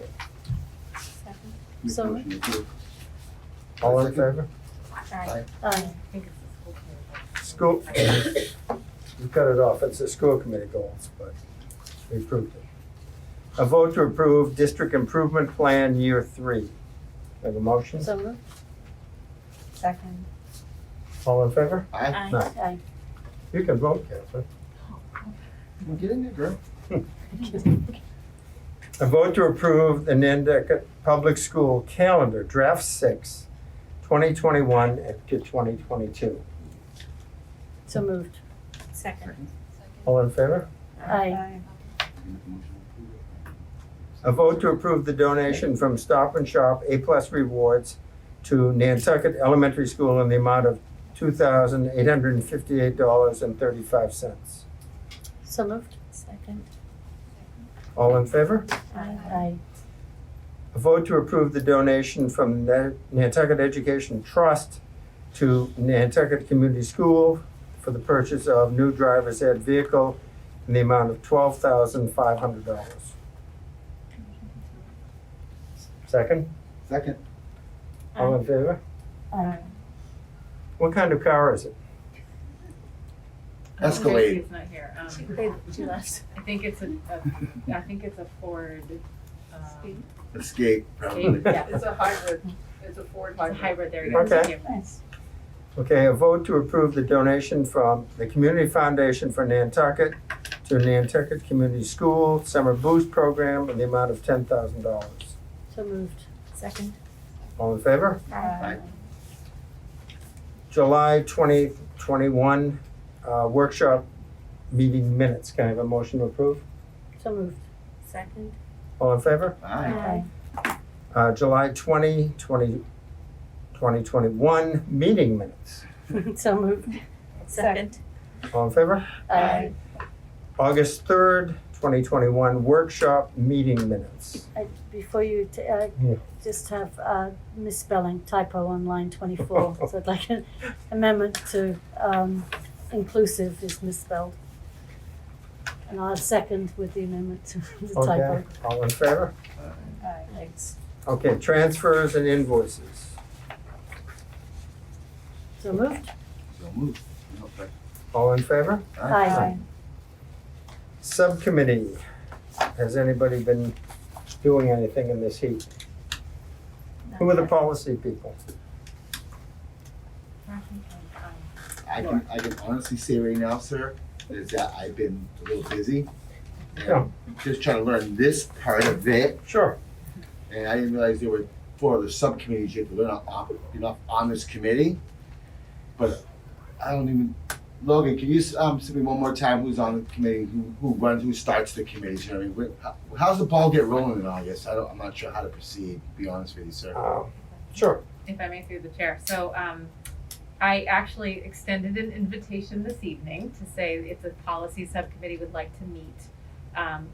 B: So-
C: Motion approved.
A: All in favor?
B: Aye.
A: School, we cut it off, it's the school committee goals, but we approved it. A vote to approve district improvement plan year 3. Have a motion?
B: So moved.
J: Second.
A: All in favor?
C: Aye.
A: No.
B: Aye.
A: You can vote, Catherine.
C: Well, get in there, girl.
A: A vote to approve the Nantucket Public School calendar, draft 6, 2021 to 2022.
B: So moved.
J: Second.
A: All in favor?
B: Aye.
A: A vote to approve the donation from Stop and Shop A+ Rewards to Nantucket Elementary School in the amount of $2,858.35.
B: So moved.
J: Second.
A: All in favor?
B: Aye.
A: A vote to approve the donation from Nantucket Education Trust to Nantucket Community School for the purchase of new driver's ed vehicle in the amount of $12,500. Second?
C: Second.
A: All in favor?
B: Aye.
A: What kind of car is it?
C: Escalade.
G: It's not here.
B: She left.
G: I think it's a Ford.
C: Escape, probably.
G: Yeah,
I: It's a hybrid. It's a Ford
G: it's a
I: hybrid.
G: hybrid. There you go.
A: Okay.
G: Thank you.
B: Nice.
A: Okay, a vote to approve the donation from the Community Foundation for Nantucket to Nantucket Community School Summer Boost Program in the amount of $10,000.
B: So moved.
J: Second.
A: All in favor?
C: Aye.
A: July 2021 workshop meeting minutes. Can I have a motion to approve?
H: So moved.
B: Second.
A: All in favor?
H: Aye.
A: July 2021 meeting minutes.
H: So moved.
B: Second.
A: All in favor?
H: Aye.
A: August 3rd, 2021 workshop meeting minutes.
H: Before you,
A: Yeah.
H: just have misspelling, typo on line 24. So I'd like an amendment to inclusive is misspelled. And I'll second with the amendment to the typo.
A: Okay, all in favor?
H: Thanks.
A: Okay, transfers and invoices.
H: So moved?
C: So moved. Okay.
A: All in favor?
H: Aye.
A: Subcommittee. Has anybody been doing anything in this heat? Who are the policy people?
C: I can honestly say right now, sir, is that I've been a little busy. And
A: Yeah.
C: just trying to learn this part of it.
A: Sure.
C: And I didn't realize there were 4 other subcommittees you have to learn on this committee. But I don't even, Logan, can you say me one more time who's on the committee, who starts the committees, you know what I mean? How's the ball get rolling in August? I'm not sure how to proceed, to be honest with you, sir.
A: Sure.
G: If I may through the chair. So I actually extended an invitation this evening to say if the policy subcommittee would like to meet,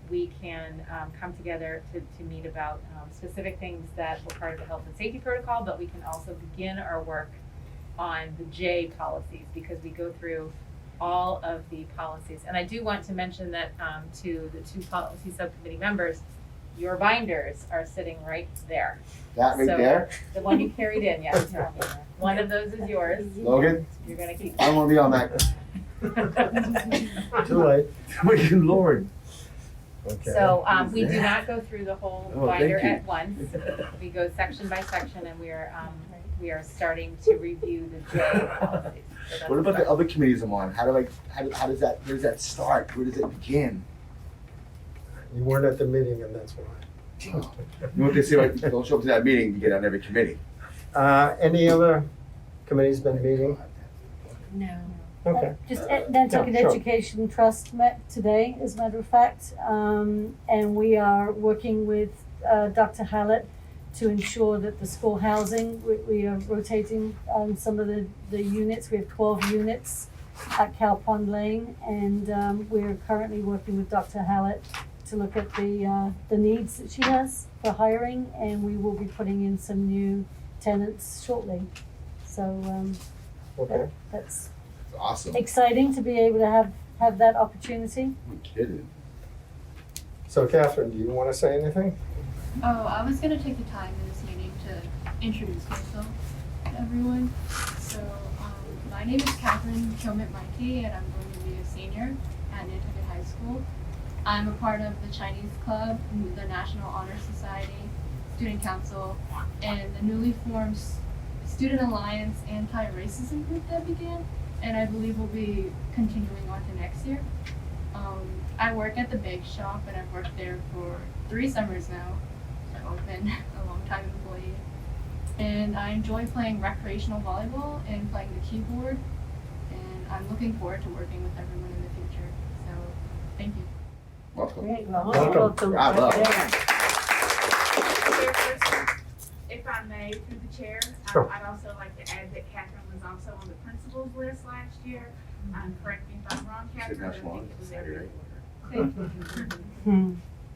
G: we can come together to meet about specific things that were part of the health and safety protocol, but we can also begin our work on the J policies because we go through all of the policies. And I do want to mention that to the 2 policy subcommittee members, your binders are sitting right there.
C: That right
G: So,
C: there?
G: The one you carried in, yes. One of those is yours.
C: Logan?
G: You're gonna keep.
C: I don't want to be on that.
A: Too late.
C: Good Lord.
A: Okay.
G: So we do not go through the whole
C: Oh, thank
G: binder
C: you.
G: at once. We go section by section and we are starting to review the J policies. So that's
C: What about the
G: correct.
C: other committees I'm on? How does that, where does that start? Where does it begin?
A: You weren't at the meeting and that's why.
C: You know what they say, right? Don't show up to that meeting, you get on every committee.
A: Any other committees been meeting?
B: No.
A: Okay.
H: Just Nantucket
A: Yeah, sure.
H: Education Trust met today, as a matter of fact, and we are working with Dr. Hallett to ensure that the school housing, we are rotating some of the units. We have 12 units at Cow Pond Lane, and we're currently working with Dr. Hallett to look at the needs that she has for hiring, and we will be putting in some new tenants shortly. So
A: Okay.
H: that's
C: It's awesome.
H: exciting to be able to have that opportunity.
C: I'm kidding.
A: So Catherine, do you want to say anything?
I: Oh, I was gonna take the time in this meeting to introduce myself to everyone. So, my name is Catherine Kilmit-Mikey, and I'm going to be a senior at Nantucket High School. I'm a part of the Chinese Club, the National Honor Society, Student Council, and the newly formed Student Alliance Anti-Racism group that began, and I believe will be continuing on to next year. I work at the bake shop, and I've worked there for 3 summers now. So I've been a long time employee. And I enjoy playing recreational volleyball and playing the keyboard. And I'm looking forward to working with everyone in the future. So thank you.
C: Welcome.
H: Great, well,
A: Welcome.
C: Bravo.
M: Chairperson, if I may, through the chair,
A: Sure.
M: I'd also like to add that Catherine was also on the principal's list last year. Correct me if I'm wrong, Catherine, but I
C: National
M: think it was
C: Honor
M: every
C: Society,
H: Hmm.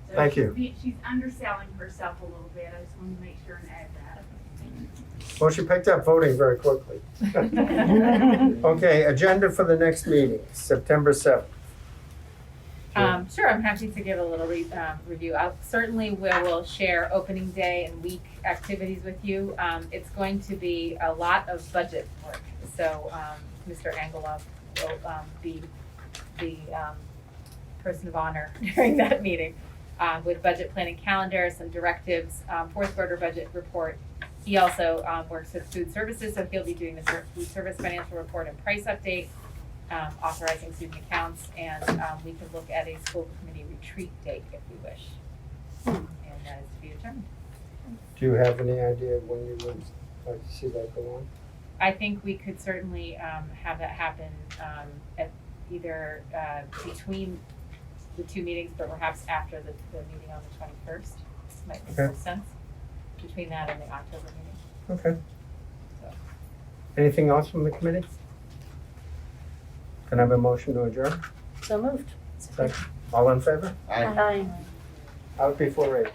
M: So
A: Thank you.
M: She's underselling herself a little bit. I just wanted to make sure and add that.
A: Well, she picked up voting very quickly. Okay, agenda for the next meeting, September 7th.
G: Sure, I'm happy to give a little review. Certainly we will share opening day and week activities with you. It's going to be a lot of budget work. So Mr. Angelov will be the person of honor during that meeting with budget planning calendar, some directives, fourth quarter budget report. He also works with food services, so he'll be doing the food service financial report and price update, authorizing student accounts, and we can look at a school committee retreat date if we wish. And that is to be determined.
A: Do you have any idea when you would like to see that go
G: I think we could certainly have that happen at either between the two meetings, but perhaps after the meeting on the 21st. Might make more sense between that and the October meeting.
A: Okay.
G: So.
A: Anything else from the committee? Can I have a motion to adjourn?
B: So moved.
A: Second. All in favor?
C: Aye.
B: Aye.
A: Out before 8.